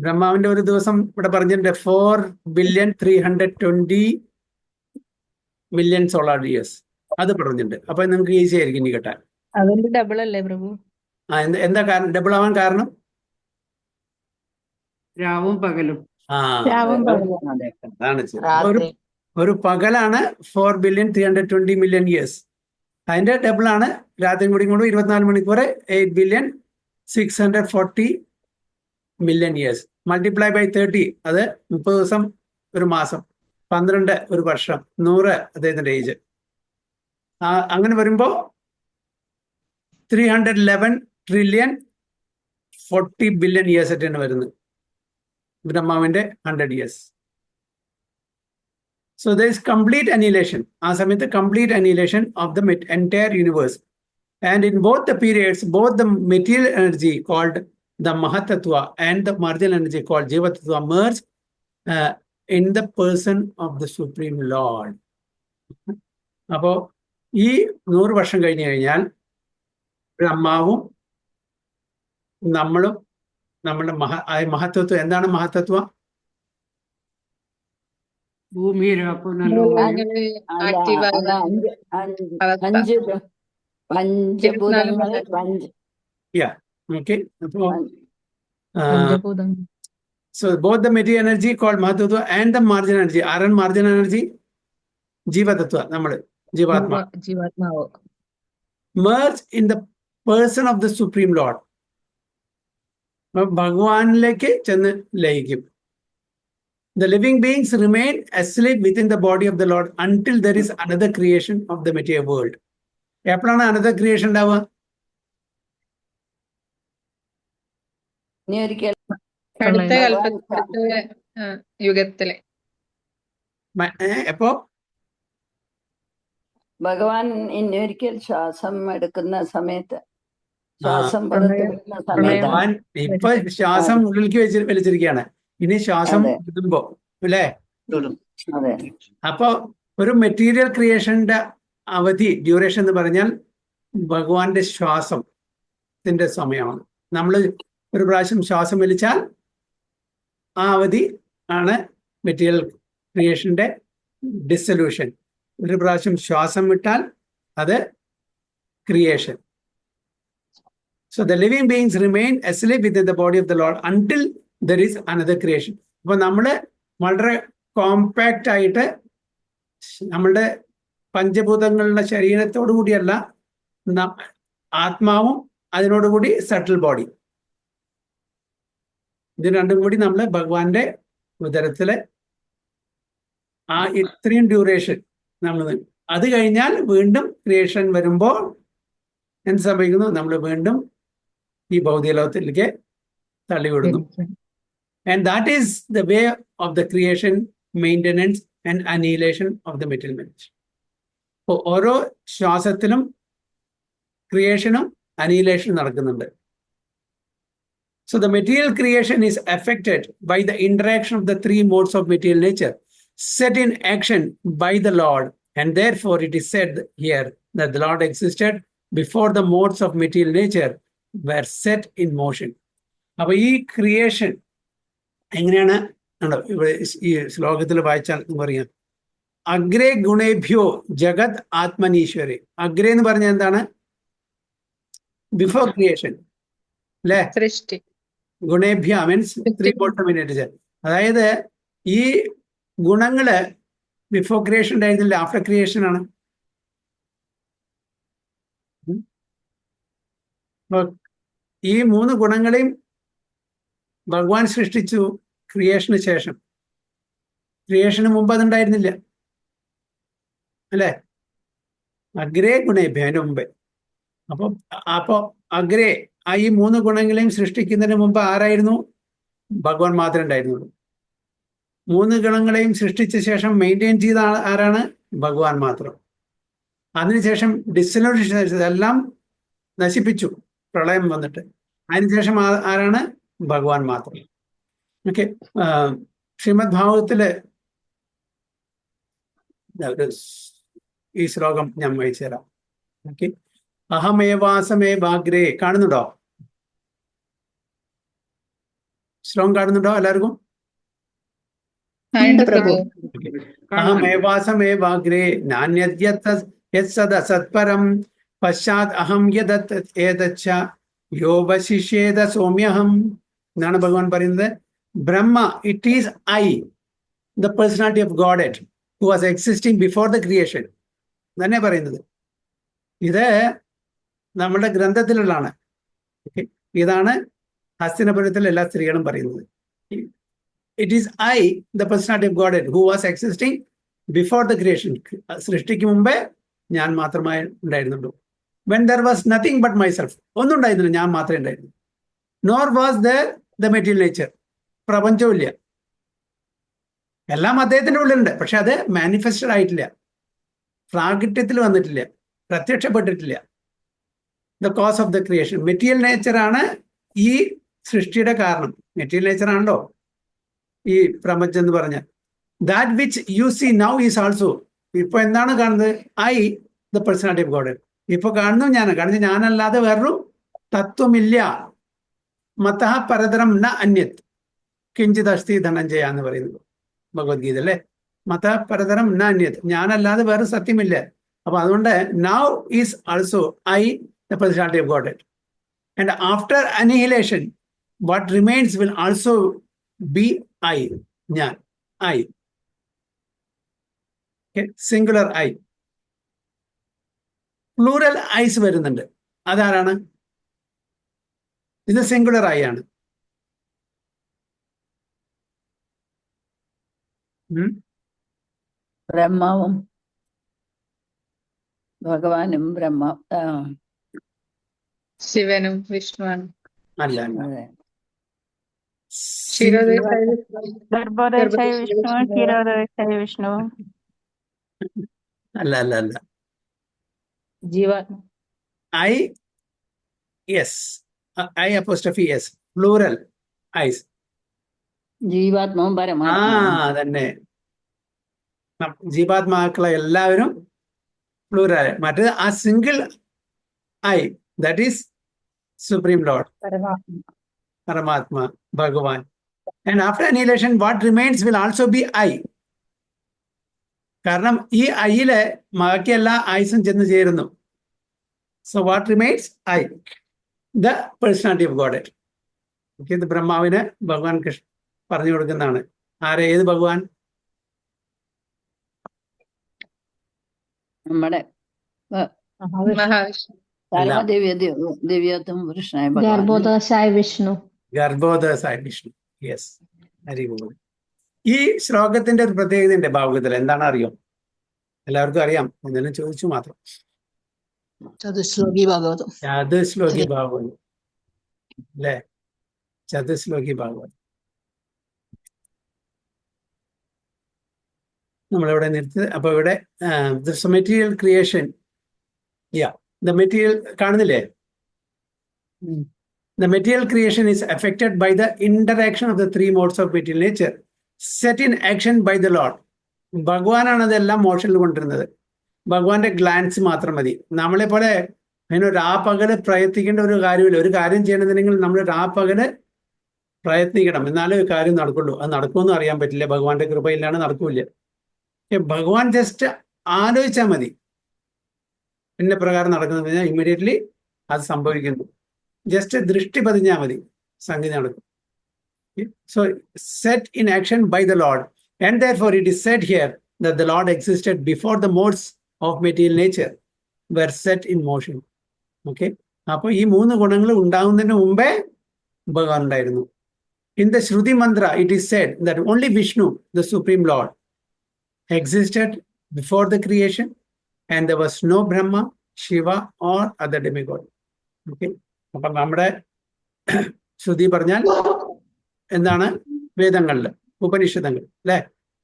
ബ്രഹ്മാവിന്റെ ഒരു ദിവസം ഇവിടെ പറഞ്ഞിട്ടുണ്ട് 4,320,000,000 സോളാർ ഇയേഴ്സ്. അത് പറഞ്ഞിട്ടുണ്ട്. അപ്പൊ നിങ്ങൾക്ക് ഈസി ആയിരിക്കും ഇനി കേട്ടാൽ. അതിന്റെ ഡബിൾ അല്ലേ പ്രഭു? എന്താ കാരണം? ഡബിൾ ആവാൻ കാരണം രാവും പകലും. അതാണ്. ഒരു പകലാണ് 4,320,000,000 ഇയേഴ്സ്. അതിന്റെ ഡബിൾ ആണ് രാത്രിയും കൂടി 24 മണിക്കൂർ 8,640,000,000 ഇയേഴ്സ്. മൾട്ടിപ്ലൈ ബൈ 30, അത് 30 ദിവസം ഒരു മാസം, 12 ഒരു വർഷം, 100 അദ്ദേഹത്തിന്റെ ഏജ്. അങ്ങനെ വരുമ്പോ 311,040,000,000,000 ഇയേഴ്സ് ആയിട്ടാണ് വരുന്നത് ബ്രഹ്മാവിന്റെ 100 years. So there is complete annihilation. ആ സമയത്ത് complete annihilation of the entire universe. And in both the periods, both the material energy called the Mahatattva and the marginal energy called Jivatattva merge in the person of the Supreme Lord. അപ്പോ ഈ 100 വർഷം കഴിഞ്ഞു കഴിഞ്ഞാൽ ബ്രഹ്മാവും നമ്മളും നമ്മുടെ മഹത്തത്വം. എന്താണ് മഹത്തത്വം? So both the material energy called Mahatattva and the marginal energy, marginal energy, Jivatattva, nammal Jivatma, merge in the person of the Supreme Lord. ഭഗവാനിലേക്ക് ചെന്ന് ലയിക്കും. The living beings remain asleep within the body of the Lord until there is another creation of the material world. എപ്പോഴാണ് another creation ഉണ്ടാവുക? ഇനി ഒരിക്കൽ അടുത്ത ഭഗവാൻ അടുത്ത യുഗത്തിലെ എപ്പോ? ഭഗവാൻ ഇനി ഒരിക്കൽ ശ്വാസം എടുക്കുന്ന സമയത്ത്, ശ്വാസം പുറത്ത് വിടുന്ന സമയത്ത് ഭഗവാൻ ഇപ്പൊ ശ്വാസം ഉള്ളിലേക്ക് വലിച്ചിരിക്കുകയാണ്. ഇനി ശ്വാസം അതെ. വിടുമ്പോ അല്ലേ? അതെ. അപ്പോ ഒരു മെറ്റീരിയൽ ക്രിയേഷന്റെ അവധി, ഡ്യൂറേഷൻ എന്ന് പറഞ്ഞാൽ ഭഗവാന്റെ ശ്വാസത്തിന്റെ സമയമാണ്. നമ്മൾ ഒരു പ്രാവശ്യം ശ്വാസം വലിച്ചാൽ ആ അവധി ആണ് മെറ്റീരിയൽ ക്രിയേഷന്റെ ഡിസൊല്യൂഷൻ. ഒരു പ്രാവശ്യം ശ്വാസം വിട്ടാൽ അത് creation. So the living beings remain asleep within the body of the Lord until there is another creation. അപ്പൊ നമ്മള് വളരെ കോമ്പാക്റ്റ് ആയിട്ട് നമ്മളുടെ പഞ്ചഭൂതങ്ങളുടെ ശരീരത്തോടു കൂടിയല്ല, ആത്മാവും അതിനോടുകൂടി സട്ടിൽ ബോഡി, ഇത് രണ്ടും കൂടി നമ്മൾ ഭഗവാന്റെ ഉദരത്തിലെ ആ ഇത്രയും ഡ്യൂറേഷൻ നമ്മൾ, അത് കഴിഞ്ഞാൽ വീണ്ടും ക്രിയേഷൻ വരുമ്പോൾ എന്ത് സംഭവിക്കുന്നു? നമ്മൾ വീണ്ടും ഈ ഭൗതിക ലോകത്തിലേക്ക് തള്ളിവിടുന്നു. And that is the way of the creation, maintenance and annihilation of the material dimension. അപ്പോൾ ഓരോ ശ്വാസത്തിലും ക്രിയേഷനും അനീലേഷനും നടക്കുന്നുണ്ട്. So the material creation is affected by the interaction of the three modes of material nature set in action by the Lord, and therefore it is said here that the Lord existed before the modes of material nature were set in motion. അപ്പൊ ഈ creation എങ്ങനെയാണ് ഇവിടെ ഈ ശ്ലോകത്തിൽ വായിച്ചാൽ പറയാം, അഗ്രേ ഗുണേഭ്യോ ജഗത് ആത്മനീശ്വരെ. അഗ്രേ എന്ന് പറഞ്ഞാൽ എന്താണ്? ബിഫോർ ക്രിയേഷൻ അല്ലേ? സൃഷ്ടി. ഗുണേഭ്യ മീൻസ് ത്രീ ബോട്ടമിനേറ്റ്. അതായത് ഈ ഗുണങ്ങള് ബിഫോർ ക്രിയേഷൻ ഉണ്ടായിരുന്നില്ല, ആഫ്റ്റർ ക്രിയേഷൻ ആണ്. ഈ മൂന്ന് ഗുണങ്ങളെയും ഭഗവാൻ സൃഷ്ടിച്ചു ക്രിയേഷന് ശേഷം. ക്രിയേഷന് മുമ്പ് അതുണ്ടായിരുന്നില്ല അല്ലേ? അഗ്രേ ഗുണേഭ്യ, അതിന്റെ മുമ്പേ. അപ്പൊ അഗ്രേ ഈ മൂന്ന് ഗുണങ്ങളെയും സൃഷ്ടിക്കുന്നതിന് മുമ്പ് ആരായിരുന്നു? ഭഗവാൻ മാത്രമേ ഉണ്ടായിരുന്നുള്ളൂ. മൂന്ന് ഗുണങ്ങളെയും സൃഷ്ടിച്ച ശേഷം മെയിൻറ്റെയിൻ ചെയ്ത ആരാണ്? ഭഗവാൻ മാത്രം. അതിനുശേഷം ഡിസൊല്യൂഷൻ എല്ലാം നശിപ്പിച്ചു പ്രളയം വന്നിട്ട്. അതിനുശേഷം ആരാണ്? ഭഗവാൻ മാത്രം. ഓക്കെ, ശ്രീമദ് ഭാഗവതത്തില് ഈ ശ്ലോകം ഞാൻ വായിച്ചു തരാം. ഓക്കെ, അഹമേവാസമേവാഗ്രേ. കാണുന്നുണ്ടോ? ശ്ലോകം കാണുന്നുണ്ടോ എല്ലാവർക്കും? അഹമേവാസമേവാഗ്രേ നാന്യദ്യത്സദസത്പരം പശ്ചാത് അഹം യദച്ച യോവശിഷ്യേത സൗമ്യഹം എന്നാണ് ഭഗവാൻ പറയുന്നത്. ബ്രഹ്മ, it is I, the personality of God who was existing before the creation തന്നെ പറയുന്നത്. ഇത് നമ്മുടെ ഗ്രന്ഥത്തിലുള്ളതാണ്. ഇതാണ് ഹസ്തിനപുരത്തിലെ എല്ലാ സ്ത്രീകളും പറയുന്നത്. It is I, the personality of God who was existing before the creation. സൃഷ്ടിക്ക് മുമ്പേ ഞാൻ മാത്രമായി ഉണ്ടായിരുന്നുള്ളൂ. When there was nothing but myself, ഒന്നും ഉണ്ടായിരുന്നില്ല, ഞാൻ മാത്രമേ ഉണ്ടായിരുന്നു. Nor was there the material nature, പ്രപഞ്ചമില്ല. എല്ലാം അദ്ദേഹത്തിന്റെ ഉള്ളിലുണ്ട്, പക്ഷെ അത് മാനിഫെസ്റ്റഡ് ആയിട്ടില്ല, പ്രാഗട്യത്തിൽ വന്നിട്ടില്ല, പ്രത്യക്ഷപ്പെട്ടിട്ടില്ല. The cause of the creation, material നേച്ചറാണ് ഈ സൃഷ്ടിയുടെ കാരണം. മെറ്റീരിയൽ നേച്ചർ ആണല്ലോ ഈ പ്രപഞ്ചം എന്ന് പറഞ്ഞാൽ. That which you see now is also, ഇപ്പൊ എന്താണ് കാണുന്നത്? I, the personality of God. ഇപ്പൊ കാണുന്നു ഞാൻ, കാരണം ഞാനല്ലാതെ വേറൊരു തത്വമില്ല. മതഃ പരതരം ന അന്യത് കിഞ്ചിത് അസ്തി ധനഞ്ജയ എന്ന് പറയുന്നത് ഭഗവത്ഗീത അല്ലേ? മതഃ പരതരം ന അന്യത്, ഞാനല്ലാതെ വേറെ സത്യമില്ല. അപ്പൊ അതുകൊണ്ട് now is also I, the personality of God. And after annihilation what remains will also be I, ഞാൻ, I, singular I. Plural I's വരുന്നുണ്ട്, അതാരാണ്? ഇത് സിംഗുലർ ഐ ആണ്. ഉം? ബ്രഹ്മാവും ഭഗവാനും ശിവനും വിഷ്ണുവാണ്. അല്ല അല്ല. അതെ. ക്ഷീരോദയസായ വിഷ്ണു. ഗർഭോദയശായ വിഷ്ണു, ക്ഷീരോദയശായ വിഷ്ണു, അല്ല അല്ല അല്ല. ജീവാത്മ I yes, I apostrophe yes, plural I's. ജീവാത്മാവും ആ പരമാത്മാവും. തന്നെ. ജീവാത്മാക്കളെ എല്ലാവരും പ്ലൂറൽ. മറ്റേത് ആ single I, that is supreme lord, പരമാത്മ പരമാത്മ, ഭഗവാൻ. And after annihilation, what remains will also be I. കാരണം ഈ ഐയില് ബാക്കി എല്ലാ ഐസും ചെന്ന് ചേരുന്നു. So what remains I, the personality of God. ഇത് ബ്രഹ്മാവിന് ഭഗവാൻ കൃഷ്ണ പറഞ്ഞു കൊടുക്കുന്നതാണ്. ആരെ? ഏത് ഭഗവാൻ? നമ്മുടെ മഹാവിഷ്ണു. ദിവ്യത്വം പുരുഷനായ ഭഗവാൻ. ഗർഭോദയശായ വിഷ്ണു. ഗർഭോദയസായ വിഷ്ണു. യെസ്, ഹരി ബോൾ. ഈ ശ്ലോകത്തിന്റെ ഒരു പ്രത്യേകതയുണ്ട് ഭാഗവതത്തിൽ. എന്താണ് അറിയോ? എല്ലാവർക്കും അറിയാം, എന്തെങ്കിലും ചോദിച്ചു മാത്രം. ചതുശ്ലോകി ഭാഗവതം. ചതുശ്ലോകി ഭാഗവതം അല്ലേ? ചതുശ്ലോകി ഭാഗവതം നമ്മളിവിടെ നിർത്തി. അപ്പൊ ഇവിടെ മെറ്റീരിയൽ ക്രിയേഷൻ, ദ മെറ്റീരിയൽ കാണുന്നില്ലേ? The material creation is affected by the interaction of the three modes of material nature set in action by the Lord. ഭഗവാനാണ് അതെല്ലാം മോഷനിൽ കൊണ്ടിരുന്നത്. ഭഗവാന്റെ ഗ്ലാൻസ് മാത്രം മതി. നമ്മളെ പോലെ അതിന് രാപ്പകല് പ്രയത്നിക്കേണ്ട ഒരു കാര്യമില്ല. ഒരു കാര്യം ചെയ്യണമെന്നുണ്ടെങ്കിൽ നമ്മൾ രാപ്പകല് പ്രയത്നിക്കണം, എന്നാലേ ഒരു കാര്യം നടക്കുള്ളൂ. അത് നടക്കുമെന്ന് അറിയാൻ പറ്റില്ല, ഭഗവാന്റെ കൃപയിലാണ് നടക്കൂല. ഭഗവാൻ ജസ്റ്റ് ആലോചിച്ചാൽ മതി ഇന്ന പ്രകാരം നടക്കുന്നത് കഴിഞ്ഞാൽ ഇമ്മീഡിയറ്റ്ലി അത് സംഭവിക്കുന്നു. ജസ്റ്റ് ദൃഷ്ടി പതിഞ്ഞാൽ മതി, സംഗതി നടക്കും. So set in action by the Lord, and therefore it is said here that the Lord existed before the modes of material nature were set in motion. Okay, അപ്പോൾ ഈ മൂന്ന് ഗുണങ്ങൾ ഉണ്ടാകുന്നതിന് മുമ്പേ ഭഗവാൻ ഉണ്ടായിരുന്നു. In the Shruti mantra it is said that only Vishnu, the supreme Lord, existed before the creation and there was no Brahma, Shiva or other demigod. Okay, അപ്പം നമ്മുടെ ശ്രുതി പറഞ്ഞാൽ എന്താണ്? വേദങ്ങളിൽ, ഉപനിഷദങ്ങൾ അല്ലെ?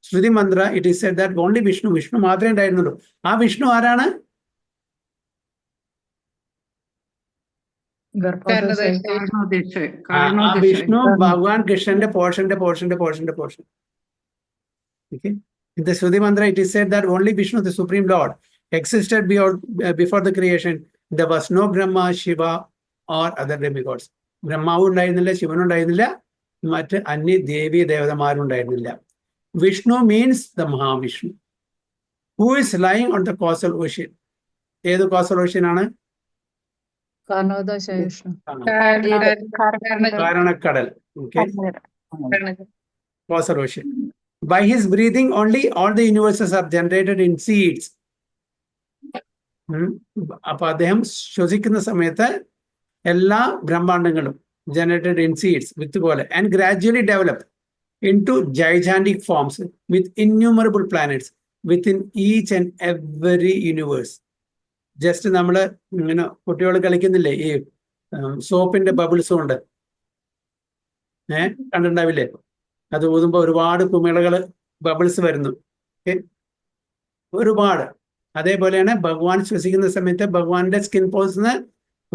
ശ്രുതി മന്ത്ര it is said that only Vishnu, Vishnu മാത്രമേ ഉണ്ടായിരുന്നുള്ളൂ. ആ വിഷ്ണു ആരാണ്? ആ വിഷ്ണു ഭഗവാൻ കൃഷ്ണന്റെ പോർഷന്റെ. Okay, in the Shruti mantra it is said that only Vishnu, the supreme Lord, existed before the creation. There was no Brahma, Shiva or other demigods. ബ്രഹ്മാവും ഉണ്ടായിരുന്നില്ല, ശിവനും ഉണ്ടായിരുന്നില്ല, മറ്റ് അന്യ ദേവീ ദേവതമാരും ഉണ്ടായിരുന്നില്ല. Vishnu means the Mahavishnu who is lying on the causal ocean. ഏത് കോസൽ ഓഷ്യൻ ആണ്? കാരണോദയശായ വിഷ്ണു. കാരണക്കടൽ. Okay, causal ocean. By his breathing only all the universes are generated in seeds. അപ്പൊ അദ്ദേഹം ശ്വസിക്കുന്ന സമയത്ത് എല്ലാ ബ്രഹ്മാണ്ടങ്ങളും generated in seeds, വിത്ത് പോലെ, and gradually develop into gigantic forms with innumerable planets within each and every universe. Just നമ്മൾ ഇങ്ങനെ കുട്ടികൾ കളിക്കുന്നില്ലേ ഈ സോപ്പിന്റെ ബബിൾസ് കൊണ്ട്, കണ്ടിട്ടുണ്ടാവില്ലേ? അത് ഊതുമ്പോൾ ഒരുപാട് കുമിളകൾ, ബബിൾസ് വരുന്നു. ഒരുപാട്. അതേപോലെയാണ് ഭഗവാൻ ശ്വസിക്കുന്ന സമയത്ത് ഭഗവാന്റെ സ്കിൻ പോൾസിന്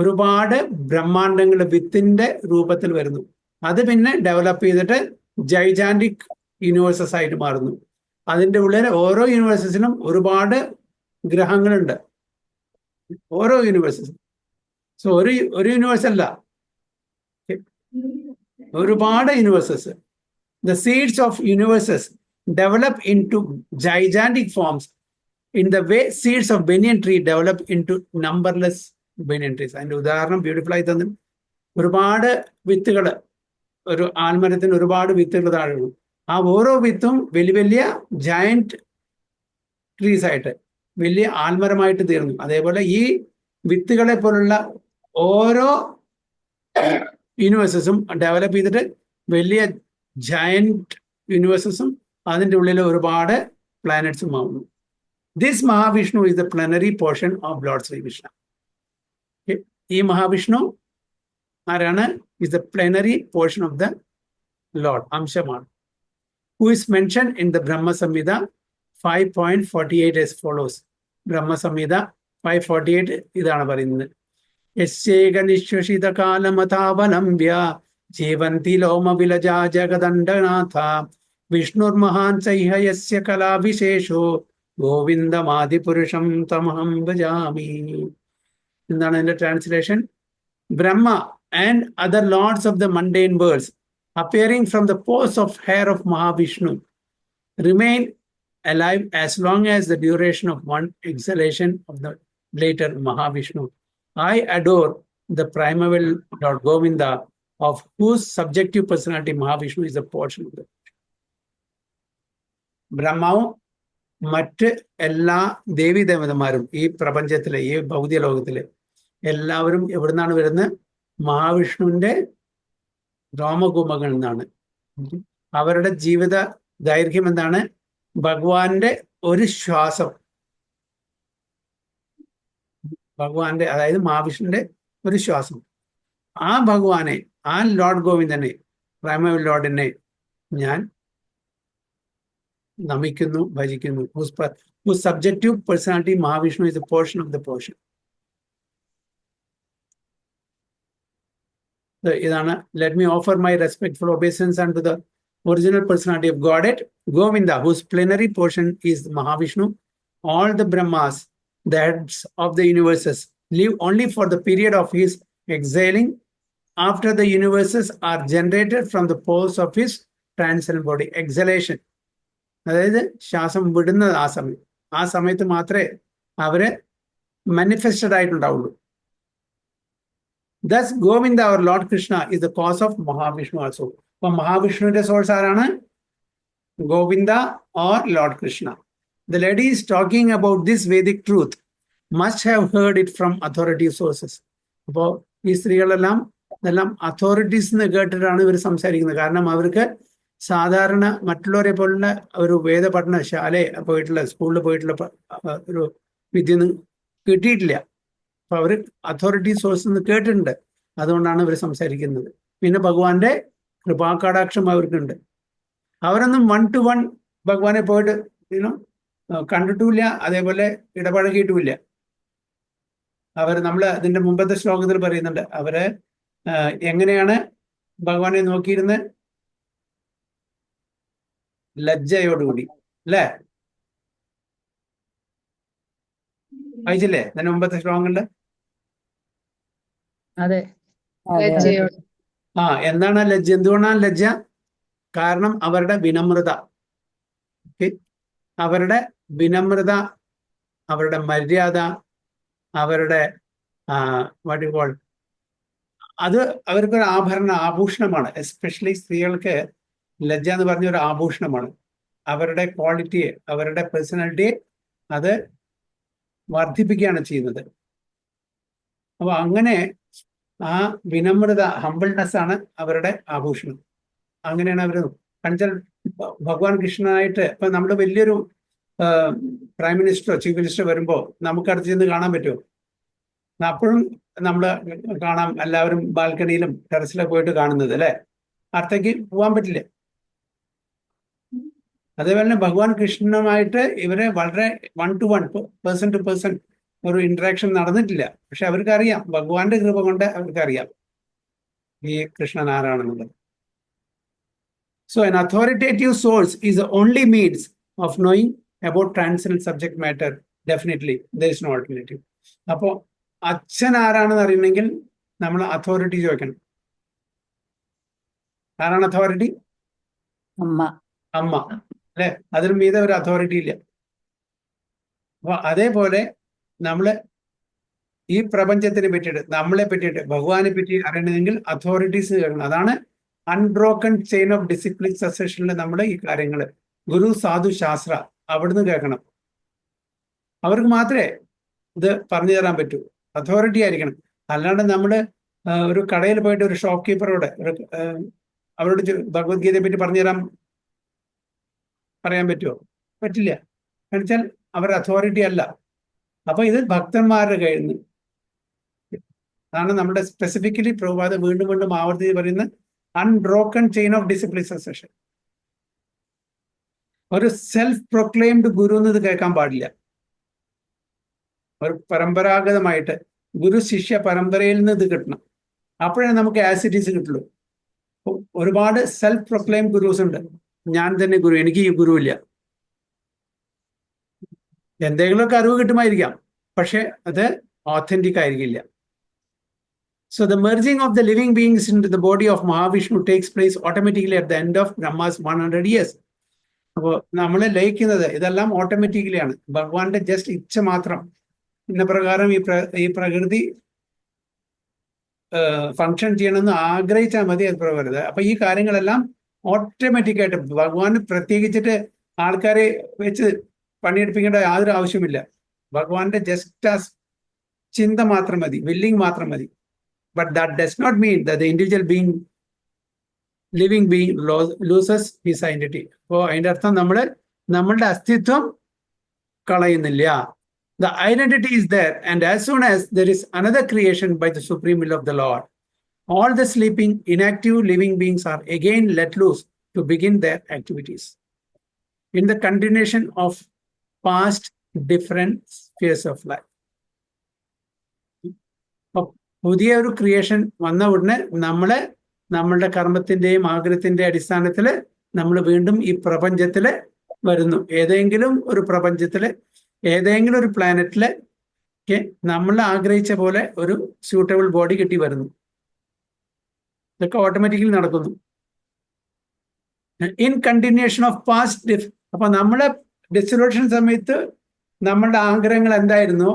ഒരുപാട് ബ്രഹ്മാണ്ടങ്ങൾ വിത്തിന്റെ രൂപത്തിൽ വരുന്നു. അത് പിന്നെ ഡെവലപ്പ് ചെയ്തിട്ട് ജൈജാന്റിക് യൂണിവേഴ്സസ് ആയിട്ട് മാറുന്നു. അതിൻ്റെ ഉള്ളിൽ ഓരോ യൂണിവേഴ്സസിനും ഒരുപാട് ഗ്രഹങ്ങളുണ്ട്, ഓരോ യൂണിവേഴ്സസും. സോ ഒരു യൂണിവേഴ്സ് അല്ല, ഒരുപാട് universes. The seeds of universes develop into gigantic forms in the way seeds of banyan tree develop into numberless banyan trees. അതിന്റെ ഉദാഹരണം ബ്യൂട്ടിഫുൾ ആയി തന്നെ. ഒരുപാട് വിത്തുകൾ, ഒരു ആൽമരത്തിന് ഒരുപാട് വിത്തുകൾ താഴെ വീണു. ആ ഓരോ വിത്തും വലിയ വലിയ ജയന്റ് ട്രീസ് ആയിട്ട്, വലിയ ആൽമരമായിട്ട് തീർന്നു. അതേപോലെ ഈ വിത്തുകളെ പോലുള്ള ഓരോ യൂണിവേഴ്സസും ഡെവലപ്പ് ചെയ്തിട്ട് വലിയ ജയന്റ് യൂണിവേഴ്സസും അതിൻ്റെ ഉള്ളിൽ ഒരുപാട് പ്ലാനറ്റ്സും ആവുന്നു. This Mahavishnu is the plenary portion of lord Srikrishna. ഈ മഹാവിഷ്ണു ആരാണ്? Is the plenary portion of the lord, അംശമാണ്. Who is mention in the Brahmasamhita 5.48 as follows. Brahmasamhita 5.48 ഇതാണ് പറയുന്നത്. യസ്യേക നിശ്വസിത കാലമതാവലംബ്യ ജീവന്തി ലോമവിലജാ ജഗദണ്ഡനാഥ വിഷ്ണുർമഹാൻ ചൈഹ യസ്യ കലാവിശേഷോ ഗോവിന്ദമാദിപുരുഷം തമഹം ഭജാമി. എന്താണ് അതിന്റെ translation? Brahma and other lords of the mundane worlds appearing from the pores of hair of Mahavishnu remain alive as long as the duration of one exhalation of the later Mahavishnu. I adore the primeval Lord Govinda, of whose subjective personality Mahavishnu is a portion of the ബ്രഹ്മാവും മറ്റ് എല്ലാ ദേവീദേവതമാരും ഈ പ്രപഞ്ചത്തിലെ, ഈ ഭൗതിക ലോകത്തിലെ എല്ലാവരും എവിടുന്നാണ് വരുന്നത്? മഹാവിഷ്ണുവിന്റെ രോമകൂപങ്ങളിൽ നിന്നാണ്. അവരുടെ ജീവിത ദൈർഘ്യം എന്താണ്? ഭഗവാന്റെ ഒരു ശ്വാസം, ഭഗവാന്റെ, അതായത് മഹാവിഷ്ണുവിന്റെ ഒരു ശ്വാസം. ആ ഭഗവാനെ, ആ ലോർഡ് ഗോവിന്ദനെ, പ്രൈമറി ലോർഡിനെ ഞാൻ നമിക്കുന്നു, ഭജിക്കുന്നു. whose subjective personality Mahavishnu is a portion of the portion. ഇതാണ്. Let me offer my respectful obeisance unto the original personality of Godhead, Govinda, whose plenary portion is Mahavishnu. All the Brahmas, the heads of the universes, live only for the period of his exhaling, after the universes are generated from the pores of his transcendent body. Exhalation, അതായത് ശ്വാസം വിടുന്നത് ആ സമയത്ത് മാത്രമേ അവര് manifested ആയിട്ടുണ്ടാവുള്ളൂ. Thus, Govinda, our Lord Krishna, is the cause of Mahavishnu also. അപ്പോൾ മഹാവിഷ്ണുവിന്റെ source ആരാണ്? Govinda or Lord Krishna. The ladies talking about this Vedic truth must have heard it from authoritative sources. അപ്പോൾ ഈ സ്ത്രീകളെല്ലാം ഇതെല്ലാം അതോറിറ്റീസ് എന്ന് കേട്ടിട്ടാണ് ഇവർ സംസാരിക്കുന്നത്. കാരണം അവർക്ക് സാധാരണ മറ്റുള്ളവരെ പോലുള്ള ഒരു വേദപഠനശാലയെ പോയിട്ടുള്ള, സ്കൂളിൽ പോയിട്ടുള്ള ഒരു വിദ്യയൊന്നും കിട്ടിയിട്ടില്ല. അപ്പൊ അവർ അതോറിറ്റി സോഴ്സ് നിന്ന് കേട്ടിട്ടുണ്ട്. അതുകൊണ്ടാണ് ഇവർ സംസാരിക്കുന്നത്. പിന്നെ ഭഗവാന്റെ കൃപാകടാക്ഷം അവർക്കുണ്ട്. അവരൊന്നും 1-to-1 ഭഗവാനെ പോയിട്ട് കണ്ടിട്ടുമില്ല, അതേപോലെ ഇടപഴകിയിട്ടുമില്ല. നമ്മൾ അതിന്റെ മുമ്പത്തെ ശ്ലോകത്തിൽ പറയുന്നുണ്ട്, അവര് എങ്ങനെയാണ് ഭഗവാനെ നോക്കിയിരുന്നത്? ലജ്ജയോടുകൂടി, അല്ലേ? വായിച്ചില്ലേ അതിന്റെ മുമ്പത്തെ ശ്ലോകങ്ങളില്? അതെ. ലജ്ജയോടെ. എന്താണ് ലജ്ജ? എന്തുകൊണ്ടാണ് ലജ്ജ? കാരണം അവരുടെ വിനമ്രത, അവരുടെ വിനമ്രത, അവരുടെ മര്യാദ, അവരുടെ അത് അവർക്കൊരു ആഭൂഷണമാണ്. എസ്പെഷ്യലി സ്ത്രീകൾക്ക് ലജ്ജ എന്ന് പറഞ്ഞ ഒരു ആഭൂഷണമാണ്. അവരുടെ ക്വാളിറ്റിയെ, അവരുടെ പേഴ്സണാലിറ്റിയെ അത് വർദ്ധിപ്പിക്കുകയാണ് ചെയ്യുന്നത്. അപ്പൊ അങ്ങനെ ആ വിനമ്രത, ഹംബിൾനെസ് ആണ് അവരുടെ ആഭൂഷണം. അങ്ങനെയാണ് അവർ കണിച്ചാൽ ഭഗവാൻ കൃഷ്ണനായിട്ട് ഇപ്പൊ നമ്മുടെ വലിയൊരു പ്രൈം മിനിസ്റ്ററോ ചീഫ് മിനിസ്റ്ററോ വരുമ്പോൾ നമുക്ക് അടുത്ത് ചെന്ന് കാണാൻ പറ്റുമോ? അപ്പോഴും നമ്മൾ കാണാം, എല്ലാവരും ബാൽക്കണിയിലും ടെറസിലൊക്കെ പോയിട്ട് കാണുന്നത്, അല്ലെ? അടുത്തേക്ക് പോകാൻ പറ്റില്ല. അതേപോലെ തന്നെ ഭഗവാൻ കൃഷ്ണനുമായിട്ട് ഇവരെ വളരെ 1-to-1, പേഴ്സൺ ടു പേഴ്സൺ ഒരു ഇന്ററാക്ഷൻ നടന്നിട്ടില്ല. പക്ഷെ അവർക്കറിയാം, ഭഗവാന്റെ കൃപ കൊണ്ട് അവർക്കറിയാം ഈ Krishnan ആരാണെന്നുള്ളത്. So an authoritative source is the only means of knowing about transcendental subject matter. Definitely, there is no alternative. അപ്പോൾ അച്ഛൻ ആരാണെന്ന് അറിയണമെങ്കിൽ നമ്മൾ അതോറിറ്റി ചോദിക്കണം. ആരാണ് അതോറിറ്റി? അമ്മ, അല്ലെ? അതിന് മീതെ ഒരു അതോറിറ്റി ഇല്ല. അപ്പൊ അതേപോലെ നമ്മള് ഈ പ്രപഞ്ചത്തിനെ പറ്റിയിട്ട്, നമ്മളെ പറ്റിയിട്ട്, ഭഗവാനെ പറ്റി അറിയണമെങ്കിൽ അതോറിറ്റീസ് കേൾക്കണം. അതാണ് അൺബ്രോക്കൺ ചെയിൻ ഓഫ് ഡിസിപ്ലിൻ സക്സഷനിൽ നമ്മൾ ഈ കാര്യങ്ങൾ ഗുരു, സാധു, ശാസ്ത്ര അവിടുന്ന് കേൾക്കണം. അവർക്ക് മാത്രമേ ഇത് പറഞ്ഞു തരാൻ പറ്റൂ. അതോറിറ്റി ആയിരിക്കണം. അല്ലാണ്ട് നമ്മൾ ഒരു കടയിൽ പോയിട്ട് ഒരു ഷോപ്പ് കീപ്പറോട് അവരോട് ഭഗവത്ഗീതയെ പറ്റി പറഞ്ഞു തരാൻ പറയാൻ പറ്റുമോ? പറ്റില്ല. കാരണം വെച്ചാൽ അവർ അതോറിറ്റി അല്ല. അപ്പൊ ഇത് ഭക്തന്മാരുടെ കയ്യിൽ നിന്ന്. അതാണ് നമ്മുടെ സ്പെസിഫിക്കലി പ്രഭുപാദ വീണ്ടും വീണ്ടും ആവർത്തി പറയുന്ന unbroken chain of discipline succession. ഒരു സെൽഫ് പ്രൊക്ലെയിംഡ് ഗുരു എന്ന് ഇത് കേൾക്കാൻ പാടില്ല. ഒരു പരമ്പരാഗതമായിട്ട് ഗുരു ശിഷ്യ പരമ്പരയിൽ നിന്ന് ഇത് കിട്ടണം. അപ്പോഴേ നമുക്ക് ആസിറ്റീസ് കിട്ടുള്ളൂ. ഒരുപാട് സെൽഫ് പ്രൊക്ലെയിം ഗുരുസ് ഉണ്ട്. ഞാൻ തന്നെ ഗുരു, എനിക്ക് ഈ ഗുരു ഇല്ല. എന്തെങ്കിലുമൊക്കെ അറിവ് കിട്ടുമായിരിക്കാം, പക്ഷെ അത് ഓത്തന്റിക് ആയിരിക്കില്ല. So the merging of the living beings into the body of Mahavishnu takes place automatically at the end of Brahma's 100 years. അപ്പോൾ നമ്മൾ ലയിക്കുന്നത് ഇതെല്ലാം ഓട്ടോമാറ്റിക്കലി ആണ്. ഭഗവാന്റെ ജസ്റ്റ് ഇച്ഛ മാത്രം. ഇന്ന പ്രകാരം ഈ പ്രകൃതി ഫങ്ഷൻ ചെയ്യണമെന്ന് ആഗ്രഹിച്ചാൽ മതി, അത് പ്രകൃതി. അപ്പൊ ഈ കാര്യങ്ങളെല്ലാം ഓട്ടോമാറ്റിക്കായിട്ട് ഭഗവാന് പ്രത്യേകിച്ചിട്ട് ആൾക്കാരെ വെച്ച് പണിയെടുപ്പിക്കേണ്ട യാതൊരു ആവശ്യമില്ല. ഭഗവാന്റെ ജസ്റ്റ് ആ ചിന്ത മാത്രം മതി, വില്ലിങ് മാത്രം മതി. But that does not mean that the individual being, living being loses his identity. അപ്പോൾ അതിൻ്റെ അർത്ഥം നമ്മളുടെ അസ്തിത്വം കളയുന്നില്ല. The identity is there, and as soon as there is another creation by the supreme will of the Lord, all the sleeping, inactive living beings are again let loose to begin their activities in the continuation of past different spheres of life. പുതിയ ഒരു creation വന്ന ഉടനെ നമ്മളുടെ കർമ്മത്തിന്റെയും ആഗ്രഹത്തിന്റെ അടിസ്ഥാനത്തിൽ നമ്മൾ വീണ്ടും ഈ പ്രപഞ്ചത്തില് വരുന്നു. ഏതെങ്കിലും ഒരു പ്രപഞ്ചത്തില്, ഏതെങ്കിലും ഒരു പ്ലാനറ്റില് നമ്മൾ ആഗ്രഹിച്ച പോലെ ഒരു സ്യൂട്ടബിൾ ബോഡി കിട്ടി വരുന്നു. ഇതൊക്കെ ഓട്ടോമാറ്റിക്കലി നടക്കുന്നു. In continuation of past. അപ്പൊ നമ്മളെ ഡിസൊല്യൂഷൻ സമയത്ത് നമ്മളുടെ ആഗ്രഹങ്ങൾ എന്തായിരുന്നോ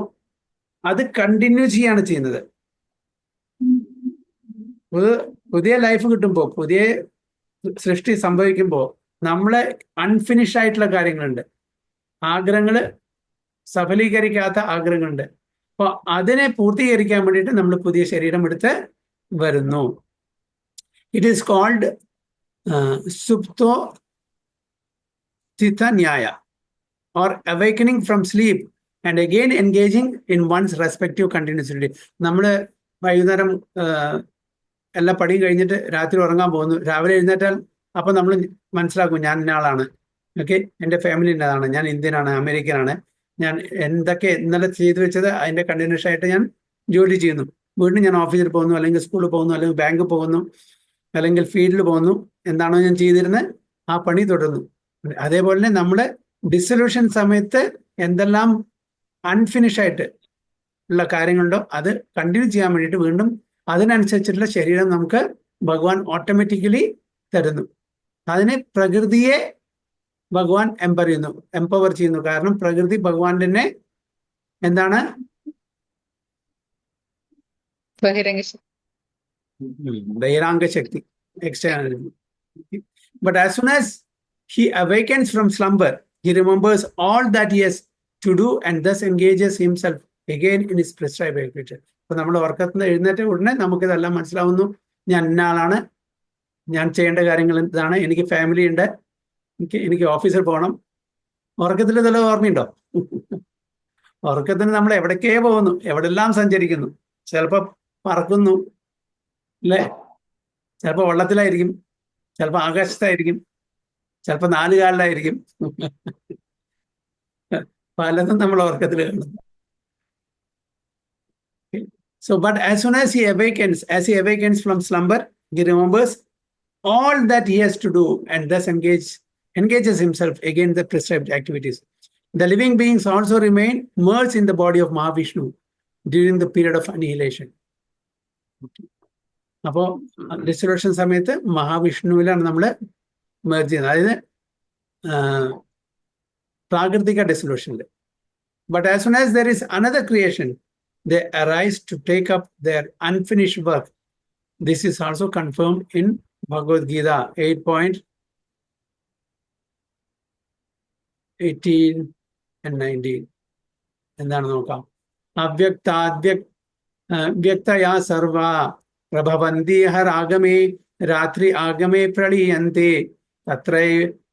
അത് കണ്ടിന്യൂ ചെയ്യാണ് ചെയ്യുന്നത്. പുതിയ ലൈഫ് കിട്ടുമ്പോൾ, പുതിയ സൃഷ്ടി സംഭവിക്കുമ്പോൾ നമ്മളെ അൺഫിനിഷ് ആയിട്ടുള്ള കാര്യങ്ങളുണ്ട്, ആഗ്രഹങ്ങൾ സഫലീകരിക്കാത്ത ആഗ്രഹങ്ങളുണ്ട്. അപ്പോൾ അതിനെ പൂർത്തീകരിക്കാൻ വേണ്ടിയിട്ട് നമ്മൾ പുതിയ ശരീരം എടുത്ത് വരുന്നു. ഇറ്റ് ഈസ് കോൾഡ് സുപ്തോ സ്ഥിത ന്യായ or awakening from sleep and again engaging in one's respective continuity. നമ്മൾ വൈകുന്നേരം എല്ലാ പണിയും കഴിഞ്ഞിട്ട് രാത്രി ഉറങ്ങാൻ പോകുന്നു. രാവിലെ എഴുന്നേറ്റാൽ അപ്പം നമ്മൾ മനസ്സിലാക്കും ഞാൻ ഇന്ന ആളാണ്, ഓക്കെ, എൻ്റെ ഫാമിലി ഇന്നതാണ്, ഞാൻ ഇന്ത്യനാണ്, അമേരിക്കനാണ്, ഞാൻ എന്തൊക്കെ ഇന്നലെ ചെയ്തു വെച്ചത് അതിൻ്റെ കണ്ടിന്യൂഷൻ ആയിട്ട് ഞാൻ ജോലി ചെയ്യുന്നു. വീണ്ടും ഞാൻ ഓഫീസിൽ പോകുന്നു, അല്ലെങ്കിൽ സ്കൂളിൽ പോകുന്നു, അല്ലെങ്കിൽ ബാങ്കിൽ പോകുന്നു, അല്ലെങ്കിൽ ഫീൽഡിൽ പോകുന്നു. എന്താണോ ഞാൻ ചെയ്തിരുന്നത് ആ പണി തുടരുന്നു. അതേപോലെ തന്നെ നമ്മൾ ഡിസൊല്യൂഷൻ സമയത്ത് എന്തെല്ലാം അൺഫിനിഷ് ആയിട്ട് ഉള്ള കാര്യങ്ങളുണ്ടോ അത് കണ്ടിന്യൂ ചെയ്യാൻ വേണ്ടിയിട്ട് വീണ്ടും അതിനനുസരിച്ചിട്ടുള്ള ശരീരം നമുക്ക് ഭഗവാൻ ഓട്ടോമാറ്റിക്കലി തരുന്നു. അതിന് പ്രകൃതിയെ ഭഗവാൻ എംപവർ ചെയ്യുന്നു. കാരണം പ്രകൃതി ഭഗവാന്റെ തന്നെ എന്താണ്? ബഹിരാംഗ ശക്തി, external. But as soon as he awakens from slumber, he remembers all that he has to do and thus engages himself again in his prescribed activity. അപ്പൊ നമ്മൾ ഉറക്കത്തിൽ നിന്ന് എഴുന്നേറ്റ ഉടനെ നമുക്കിതെല്ലാം മനസ്സിലാവുന്നു. ഞാൻ ഇന്ന ആളാണ്, ഞാൻ ചെയ്യേണ്ട കാര്യങ്ങൾ ഇതാണ്, എനിക്ക് ഫാമിലി ഉണ്ട്, എനിക്ക് ഓഫീസിൽ പോകണം. ഉറക്കത്തിൽ ഇതെല്ലാം ഓർമ്മയുണ്ടോ? ഉറക്കത്തിന് നമ്മൾ എവിടേക്കേ പോകുന്നു, എവിടെല്ലാം സഞ്ചരിക്കുന്നു. ചിലപ്പോൾ പറക്കുന്നു അല്ലേ, ചിലപ്പോൾ വെള്ളത്തിലായിരിക്കും, ചിലപ്പോൾ ആകാശത്തായിരിക്കും, ചിലപ്പോൾ 4 കാലിലായിരിക്കും. പലതും നമ്മൾ ഉറക്കത്തിൽ കാണുന്നു. So, but as soon as he awakens from slumber, he remembers all that he has to do and thus engages himself again in the prescribed activities. The living beings also remain merged in the body of Mahavishnu during the period of annihilation. അപ്പോൾ dissolution സമയത്ത് മഹാവിഷ്ണുവിലാണ് നമ്മൾ merge ചെയ്യുന്നത്, അതായത് പ്രാകൃതിക ഡിസൊല്യൂഷനിൽ. But as soon as there is another creation, they arise to take up their unfinished work. This is also confirmed in Bhagavad Gita 8.18 and 19. എന്താണ് നോക്കാം. അവ്യക്തയാ സർവ പ്രഭവന്തി ഹർ ആഗമേ രാത്രി ആഗമേ പ്രളീയന്തി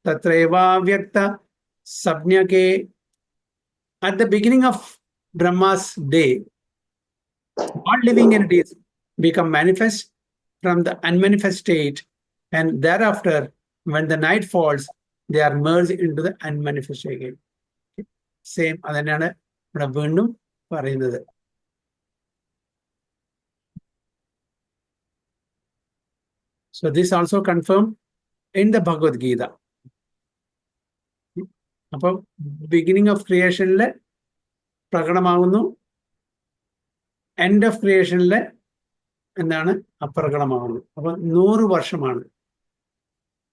Tatreva Sabnyake. At the beginning of Brahma's day, all living entities become manifest from the unmanifest state, and thereafter, when the night falls, they are merged into the unmanifest again. Same, അതാണ് ഇവിടെ വീണ്ടും പറയുന്നത്. So this also confirmed in the Bhagavad Gita. അപ്പോൾ beginning of ക്രിയേഷനിലെ പ്രകടമാകുന്നു, end of ക്രിയേഷനിലെ എന്താണ് അപ്രകടമാകുന്നു. അപ്പൊ 100 വർഷമാണ്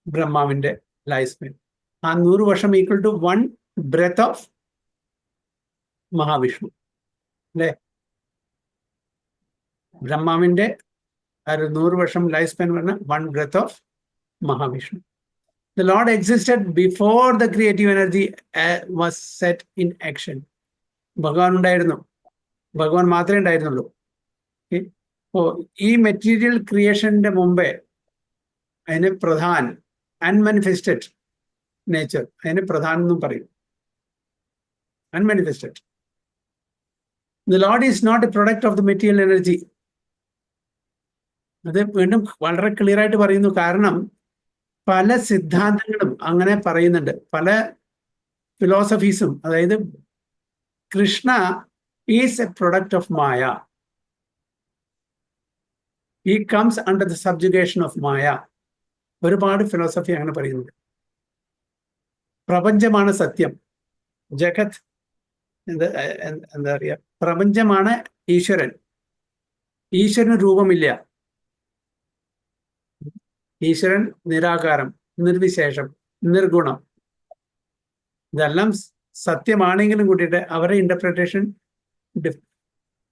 ബ്രഹ്മാവിന്റെ ലൈഫ് സ്പാൻ. ആ 100 വർഷം equal to 1 breath of Mahavishnu അല്ലേ? ബ്രഹ്മാവിന്റെ ഒരു 100 വർഷം ലൈഫ് സ്പാൻ പറഞ്ഞ 1 breath of Mahavishnu. The Lord existed before the creative energy was set in action. ഭഗവാൻ ഉണ്ടായിരുന്നു, ഭഗവാൻ മാത്രമേ ഉണ്ടായിരുന്നുള്ളൂ. അപ്പോ ഈ മെറ്റീരിയൽ ക്രിയേഷന്റെ മുമ്പേ അതിന് പ്രധാൻ അൺമാനിഫെസ്റ്റഡ് നേച്ചർ, അതിന് പ്രധാൻ എന്നും പറയും. Unmanifested. The Lord is not a product of the material energy. അത് വീണ്ടും വളരെ ക്ലിയർ ആയിട്ട് പറയുന്നു. കാരണം പല സിദ്ധാന്തങ്ങളും അങ്ങനെ പറയുന്നുണ്ട്, പല ഫിലോസഫീസും. അതായത് Krishna is a product of maya. He comes under the subjugation of maya. ഒരുപാട് ഫിലോസഫി അങ്ങനെ പറയുന്നുണ്ട്. പ്രപഞ്ചമാണ് സത്യം, ജഗത് എന്താ പറയുക, പ്രപഞ്ചമാണ് ഈശ്വരൻ. ഈശ്വരന് രൂപമില്ല. ഈശ്വരൻ നിരാകാരം, നിർവിശേഷം, നിർഗുണം. ഇതെല്ലാം സത്യമാണെങ്കിലും കൂട്ടിയിട്ട് അവരുടെ ഇന്റർപ്രിട്ടേഷൻ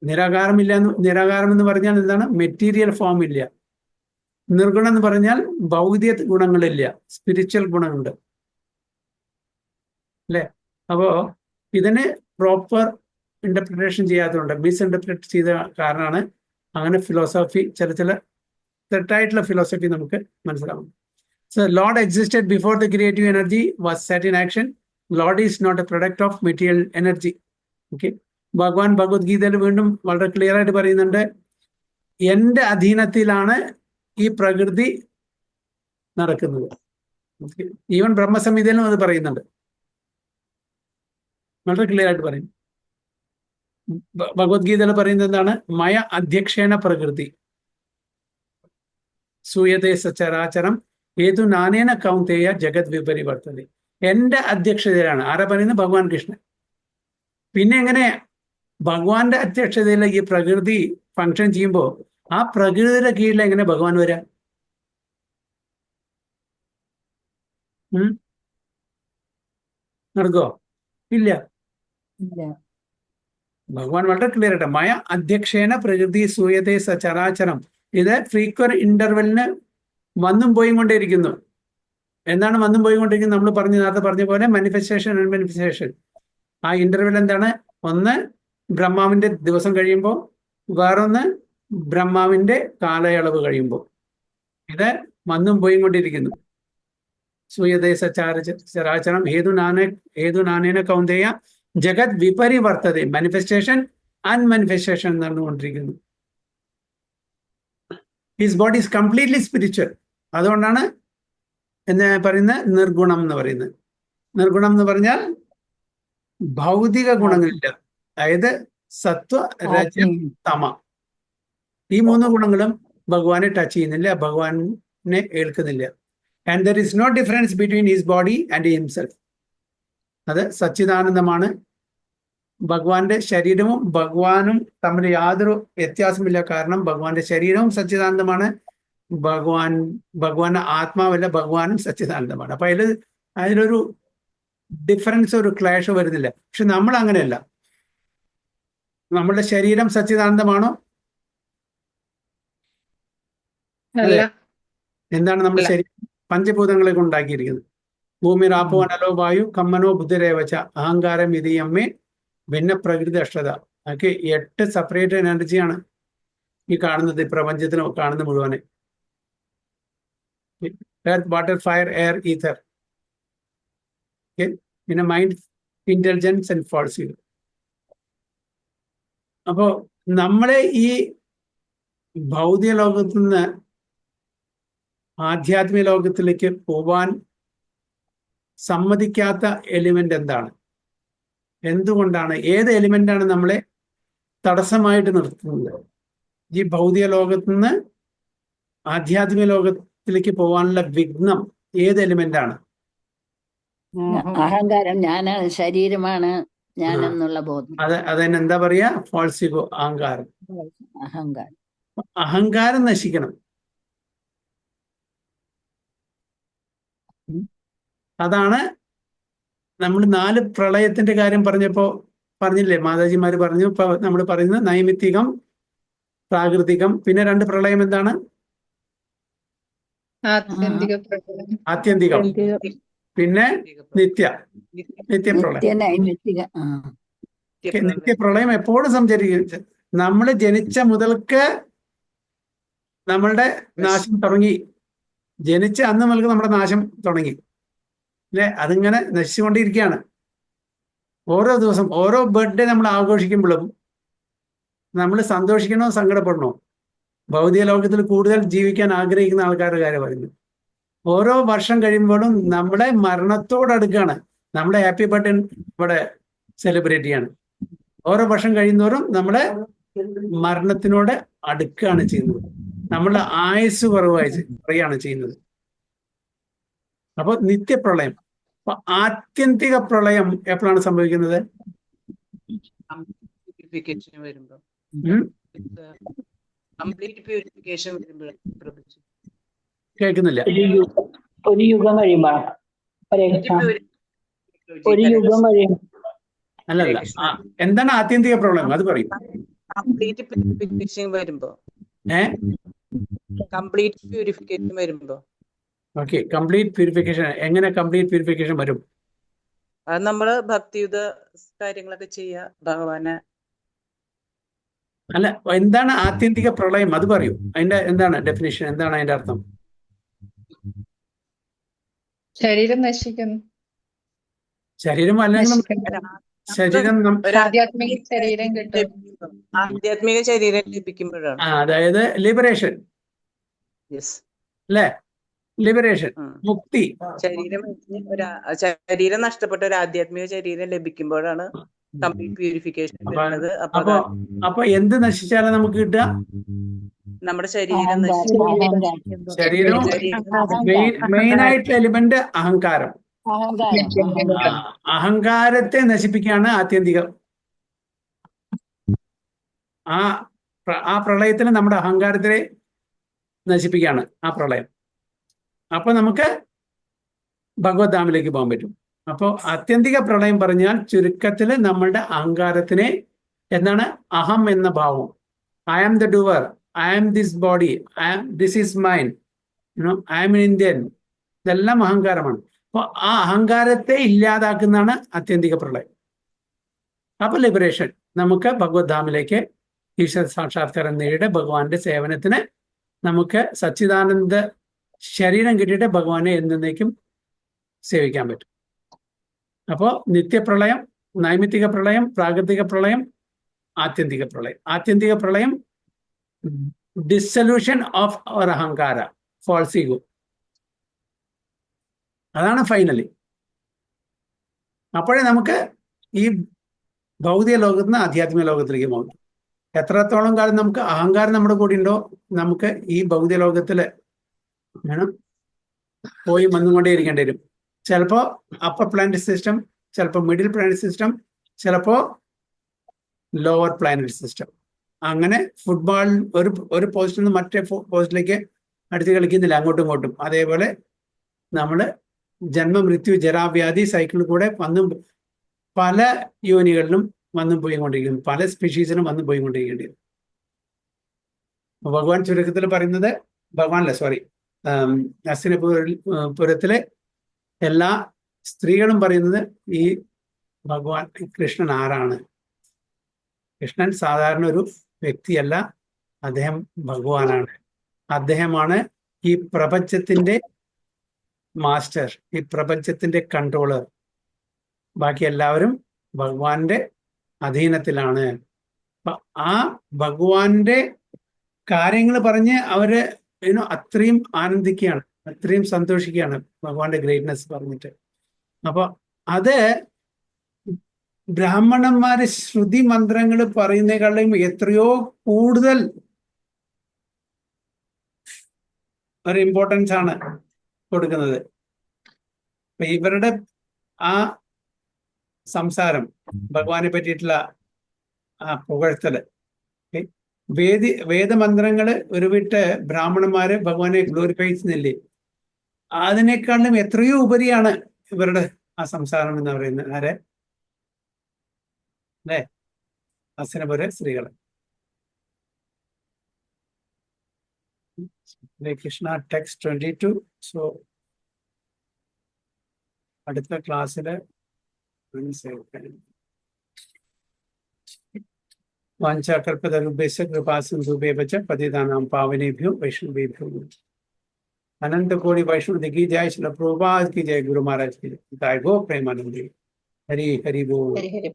നിരാകാരമില്ല. നിരാകാരം എന്ന് പറഞ്ഞാൽ എന്താണ്? മെറ്റീരിയൽ ഫോം ഇല്ല. നിർഗുണം എന്ന് പറഞ്ഞാൽ ഭൗതിക ഗുണങ്ങളില്ല, സ്പിരിച്വൽ ഗുണമുണ്ട് അല്ലേ? അപ്പോ ഇതിന് പ്രോപ്പർ ഇന്റർപ്രിട്ടേഷൻ ചെയ്യാത്തതുകൊണ്ട്, മിസ്ഇന്റർപ്രിറ്റ് ചെയ്ത കാരണമാണ് അങ്ങനെ ഫിലോസഫി, ചില തെറ്റായിട്ടുള്ള ഫിലോസഫി നമുക്ക് മനസ്സിലാവും. So Lord existed before the creative energy was set in action. Lord is not a product of material energy. Okay. ഭഗവാൻ ഭഗവത്ഗീതയിൽ വീണ്ടും വളരെ ക്ലിയർ ആയിട്ട് പറയുന്നുണ്ട്, എൻ്റെ അധീനത്തിലാണ് ഈ പ്രകൃതി നടക്കുന്നത്. ഈവൻ ബ്രഹ്മസംഹിതയിലും അത് പറയുന്നുണ്ട്, വളരെ ക്ലിയർ ആയിട്ട് പറയും. ഭഗവത്ഗീതയിൽ പറയുന്നത് എന്താണ്? മയ അധ്യക്ഷേണ പ്രകൃതി സൂയതേ സചരാചരം ഏതു നാനേന കൗന്ദേയ ജഗത് വിപരിവർത്തതി. എൻ്റെ അധ്യക്ഷതയിലാണ്. ആരാ പറയുന്നത്? ഭഗവാൻ കൃഷ്ണൻ. പിന്നെ എങ്ങനെ ഭഗവാന്റെ അധ്യക്ഷതയിൽ ഈ പ്രകൃതി ഫങ്ഷൻ ചെയ്യുമ്പോൾ ആ പ്രകൃതിയുടെ കീഴിൽ എങ്ങനെ ഭഗവാൻ വരാം? നടക്കോ? ഇല്ല. ഭഗവാൻ വളരെ ക്ലിയർ ആയിട്ട് മയ അധ്യക്ഷേന പ്രകൃതി സൂയതേ സചരാചരം. ഇത് ഫ്രീക്വന്റ് ഇന്റർവെലിന് വന്നും പോയും കൊണ്ടേയിരിക്കുന്നു. എന്താണ് വന്നും പോയി കൊണ്ടിരിക്കുന്നത്? നമ്മൾ നേരത്തെ പറഞ്ഞ പോലെ മാനിഫെസ്റ്റേഷൻ, അൺമാനിഫെസ്റ്റേഷൻ. ആ ഇന്റർവെൽ എന്താണ്? ഒന്ന് ബ്രഹ്മാവിന്റെ ദിവസം കഴിയുമ്പോൾ, വേറൊന്ന് ബ്രഹ്മാവിന്റെ കാലയളവ് കഴിയുമ്പോൾ. ഇത് വന്നും പോയും കൊണ്ടിരിക്കുന്നു. സൂയതേ സചരാചരം ഹേതു നാനേന കൗന്ദേയ ജഗത് വിപരിവർത്തത. മാനിഫെസ്റ്റേഷൻ, അൺമാനിഫെസ്റ്റേഷൻ നടന്നുകൊണ്ടിരിക്കുന്നു. His body is completely spiritual. അതുകൊണ്ടാണ് എന്ന് പറയുന്നത് നിർഗുണം എന്ന് പറയുന്നത്. നിർഗുണം എന്ന് പറഞ്ഞാൽ ഭൗതിക ഗുണങ്ങളില്ല. അതായത് സത്വ, രജ, തമ, ഈ 3 ഗുണങ്ങളും ഭഗവാനെ ടച്ച് ചെയ്യുന്നില്ല, ഭഗവാനെ ഏൽക്കുന്നില്ല. And there is no difference between his body and himself. അത് സച്ചിദാനന്ദമാണ്. ഭഗവാന്റെ ശരീരവും ഭഗവാനും തമ്മിൽ യാതൊരു വ്യത്യാസമില്ല. കാരണം ഭഗവാന്റെ ശരീരവും സച്ചിദാനന്ദമാണ്, ഭഗവാന്റെ ആത്മാവല്ല, ഭഗവാനും സച്ചിദാനന്ദമാണ്. അപ്പൊ അതിലൊരു ഡിഫറൻസ്, ഒരു ക്ലാഷ് വരുന്നില്ല. പക്ഷെ നമ്മൾ അങ്ങനെയല്ല. നമ്മളുടെ ശരീരം സച്ചിദാനന്ദമാണോ? എന്താണ് നമ്മുടെ ശരീരം? പഞ്ചഭൂതങ്ങളെ കൊണ്ടാക്കിയിരിക്കുന്നത്. ഭൂമി രാപ്പോ അനലോ വായു കമ്മനോ ബുദ്ധിരേവച്ച അഹങ്കാരം ഇതിയമ്മേ ഭിന്ന പ്രകൃതി അഷ്ടത. അതൊക്കെ 8 സെപ്പറേറ്റ് എനർജിയാണ് ഈ കാണുന്നത്, പ്രപഞ്ചത്തിന് കാണുന്ന മുഴുവനെ. Earth, water, fire, air, ether. Okay? പിന്നെ mind intelligence and false ego. അപ്പോ നമ്മളെ ഈ ഭൗതിക ലോകത്തു നിന്ന് ആധ്യാത്മിക ലോകത്തിലേക്ക് പോവാൻ സമ്മതിക്കാത്ത എലിമെന്റ് എന്താണ്? എന്തുകൊണ്ടാണ്? ഏത് എലിമെന്റാണ് നമ്മളെ തടസ്സമായിട്ട് നിർത്തുന്നത്? ഈ ഭൗതിക ലോകത്തു നിന്ന് ആധ്യാത്മിക ലോകത്തിലേക്ക് പോകാനുള്ള വിഘ്നം ഏത് എലിമെന്റാണ്? അഹങ്കാരം, ഞാനാണ്, ശരീരമാണ് ഞാനെന്നുള്ള ബോധം. അതന്നെ എന്താ പറയാ? ഫോൾസ് ഈഗോ, അഹങ്കാരം. അഹങ്കാരം. അഹങ്കാരം നശിക്കണം. അതാണ് നമ്മൾ 4 പ്രളയത്തിന്റെ കാര്യം പറഞ്ഞില്ലേ, മാതാജിമാര് പറഞ്ഞു. ഇപ്പൊ നമ്മൾ പറയുന്നത് നൈമിത്തികം, പ്രാകൃതികം, പിന്നെ 2 പ്രളയം എന്താണ്? ആത്യന്തിക പ്രളയം. ആത്യന്തികം, പിന്നെ നിത്യപ്രളയം. നൈമിത്തിക. നിത്യപ്രളയം എപ്പോഴും സംചരിക്കും. നമ്മൾ ജനിച്ച മുതൽക്ക് നമ്മളുടെ നാശം തുടങ്ങി. ജനിച്ച അന്ന് മുതൽക്ക് നമ്മുടെ നാശം തുടങ്ങി അല്ലെ? അതിങ്ങനെ നശിച്ചുകൊണ്ടിരിക്കുകയാണ്. ഓരോ ദിവസം, ഓരോ ബർത്ത്ഡേ നമ്മൾ ആഘോഷിക്കുമ്പോഴും നമ്മൾ സന്തോഷിക്കണോ സങ്കടപ്പെടണോ? ഭൗതിക ലോകത്തിൽ കൂടുതൽ ജീവിക്കാൻ ആഗ്രഹിക്കുന്ന ആൾക്കാരുടെ കാര്യം പറയുന്നു. ഓരോ വർഷം കഴിയുമ്പോഴും നമ്മുടെ മരണത്തോടടുക്കാണ്. നമ്മുടെ ഹാപ്പി ബർത്ത്ഡേ ഇവിടെ സെലിബ്രേറ്റ് ചെയ്യാണ്. ഓരോ വർഷം കഴിയുന്നവരും നമ്മളെ മരണത്തിനോട് അടുക്കുകയാണ് ചെയ്യുന്നത്. നമ്മളുടെ ആയുസ് കുറയാണ് ചെയ്യുന്നത്. അപ്പൊ നിത്യപ്രളയം. അപ്പൊ ആത്യന്തിക പ്രളയം എപ്പോഴാണ് സംഭവിക്കുന്നത്? പ്യൂരിഫിക്കേഷൻ വരുമ്പോ, കംപ്ലീറ്റ് പ്യൂരിഫിക്കേഷൻ വരുമ്പോൾ. കേൾക്കുന്നില്ല. ഒരു യുഗം കഴിയുമ്പോൾ, ഒരു യുഗം കഴിയും. അല്ലല്ല, എന്താണ് ആത്യന്തിക പ്രളയം? അത് പറയും. കംപ്ലീറ്റ് പ്യൂരിഫിക്കേഷൻ വരുമ്പോ, കംപ്ലീറ്റ് പ്യൂരിഫിക്കേഷൻ വരുമ്പോ. Okay, complete purification. എങ്ങനെ കംപ്ലീറ്റ് പ്യൂരിഫിക്കേഷൻ വരും? അത് നമ്മള് ഭക്തിയുത കാര്യങ്ങളൊക്കെ ചെയ്യാ, ഭഗവാനെ. അല്ല, എന്താണ് ആത്യന്തിക പ്രളയം? അത് പറയൂ. അതിന്റെ എന്താണ് ഡെഫിനിഷൻ? എന്താണ് അതിന്റെ അർത്ഥം? ശരീരം നശിക്കുന്നു. ശരീരം അല്ലെങ്കിൽ ശരീരം ആധ്യാത്മിക ശരീരം കിട്ടും. ആധ്യാത്മിക ശരീരം ലഭിക്കുമ്പോഴാണ്. അതായത് ലിബറേഷൻ അല്ലേ? ലിബറേഷൻ, മുക്തി. ശരീരം നഷ്ടപ്പെട്ട ഒരു ആധ്യാത്മിക ശരീരം ലഭിക്കുമ്പോഴാണ് കംപ്ലീറ്റ് പ്യൂരിഫിക്കേഷൻ വരുന്നത്. അപ്പൊ എന്ത് നശിച്ചാലും നമുക്ക് കിട്ടുക? നമ്മുടെ ശരീരം. ശരീരം മെയിൻ ആയിട്ടുള്ള എലിമെന്റ് അഹങ്കാരം. അഹങ്കാരത്തെ നശിപ്പിക്കുകയാണ് ആത്യന്തികം. ആ പ്രളയത്തിന് നമ്മുടെ അഹങ്കാരത്തെ നശിപ്പിക്കുകയാണ് ആ പ്രളയം. അപ്പൊ നമുക്ക് ഭഗവത് ധാമിലേക്ക് പോകാൻ പറ്റും. അപ്പോൾ ആത്യന്തിക പ്രളയം പറഞ്ഞാൽ ചുരുക്കത്തിൽ നമ്മളുടെ അഹങ്കാരത്തിനെ, എന്താണ് അഹം എന്ന ഭാവം, I am the doer, I am this body, this is mine, I am Indian, ഇതെല്ലാം അഹങ്കാരമാണ്. അപ്പോൾ ആ അഹങ്കാരത്തെ ഇല്ലാതാക്കുന്നതാണ് ആത്യന്തിക പ്രളയം. അപ്പൊ ലിബറേഷൻ, നമുക്ക് ഭഗവത് ധാമിലേക്ക് ഈശ്വര സാക്ഷാത്കാരം നേടിയിട്ട് ഭഗവാന്റെ സേവനത്തിന് നമുക്ക് സച്ചിദാനന്ദ ശരീരം കിട്ടിയിട്ട് ഭഗവാനെ എന്നേക്കും സേവിക്കാൻ പറ്റും. അപ്പോൾ നിത്യപ്രളയം, നൈമിത്തിക പ്രളയം, പ്രാകൃതിക പ്രളയം, ആത്യന്തിക പ്രളയം. ആത്യന്തിക പ്രളയം dissolution of our ahankara, false ego. അതാണ് ഫൈനലി. അപ്പോഴേ നമുക്ക് ഈ ഭൗതിക ലോകത്ത് നിന്ന് ആധ്യാത്മിക ലോകത്തിലേക്ക് പോകും. എത്രത്തോളം കാലം നമുക്ക് അഹങ്കാരം നമ്മുടെ കൂടെ ഉണ്ടോ, നമുക്ക് ഈ ഭൗതിക ലോകത്തില് പോയി വന്നുകൊണ്ടേ ഇരിക്കേണ്ടി വരും. ചിലപ്പോ അപ്പർ പ്ലാനറ്റ് സിസ്റ്റം, ചിലപ്പോൾ മിഡിൽ പ്ലാനറ്റ് സിസ്റ്റം, ചിലപ്പോ ലോവർ പ്ലാനറ്റ് സിസ്റ്റം. അങ്ങനെ ഫുട്ബോൾ ഒരു പോസ്റ്റിൽ നിന്ന് മറ്റേ പോസ്റ്റിലേക്ക് അടുത്ത് കളിക്കുന്നില്ല, അങ്ങോട്ടും ഇങ്ങോട്ടും. അതേപോലെ നമ്മൾ ജന്മമൃത്യു ജരാവ്യാധി സൈക്കിളിൽ കൂടെ പല യോനികളിലും വന്നും പോയിക്കൊണ്ടിരിക്കുന്നു, പല സ്പീഷീസിനും വന്നു പോയിക്കൊണ്ടിരിക്കേണ്ടി വരും. ഭഗവാൻ ചുരുക്കത്തിൽ പറയുന്നത്, ഹസ്തിനപുരത്തിലെ എല്ലാ സ്ത്രീകളും പറയുന്നത് ഈ ഭഗവാൻ കൃഷ്ണൻ ആരാണ്? കൃഷ്ണൻ സാധാരണ ഒരു വ്യക്തിയല്ല, അദ്ദേഹം ഭഗവാനാണ്. അദ്ദേഹമാണ് ഈ പ്രപഞ്ചത്തിന്റെ മാസ്റ്റർ, ഈ പ്രപഞ്ചത്തിന്റെ കൺട്രോളർ. ബാക്കി എല്ലാവരും ഭഗവാന്റെ അധീനത്തിലാണ്. അപ്പൊ ആ ഭഗവാന്റെ കാര്യങ്ങൾ പറഞ്ഞ് അവര് അത്രയും ആനന്ദിക്കുകയാണ്, അത്രയും സന്തോഷിക്കുകയാണ് ഭഗവാന്റെ ഗ്രേറ്റ്നെസ് പറഞ്ഞിട്ട്. അപ്പൊ അത് ബ്രാഹ്മണന്മാര് ശ്രുതി മന്ത്രങ്ങൾ പറയുന്നതിനേക്കാളും എത്രയോ കൂടുതൽ ഒരു ഇമ്പോർട്ടൻസ് ആണ് കൊടുക്കുന്നത്. അപ്പൊ ഇവരുടെ ആ സംസാരം, ഭഗവാനെ പറ്റിയിട്ടുള്ള ആ പുകഴ്ത്തല്, വേദമന്ത്രങ്ങള് ഒരുവിട്ട് ബ്രാഹ്മണന്മാര് ഭഗവാനെ ഗ്ലോറിഫൈ ചെയ്യുന്നില്ലേ, അതിനേക്കാളും എത്രയോ ഉപരിയാണ് ഇവരുടെ ആ സംസാരം എന്ന് പറയുന്നത്. ആരെ അല്ലേ? അസനപുര സ്ത്രീകള്. കൃഷ്ണ ടെക്സ്റ്റ് 22. സോ അടുത്ത ക്ലാസ്സില് വാഞ്ചാകൽപതരുഭ്യസ്യ കൃപാസിന്ധുഭ്യശ്ച പതിതാനാം പാവനേഭ്യോ വൈഷ്ണവേഭ്യോ अनंत कोटि वैष्णव की जय, श्रील प्रभुपाद की जय, गुरु महाराज की जय, गो प्रेमानंदी। हरि हरि बोल। ഹരി ഹരി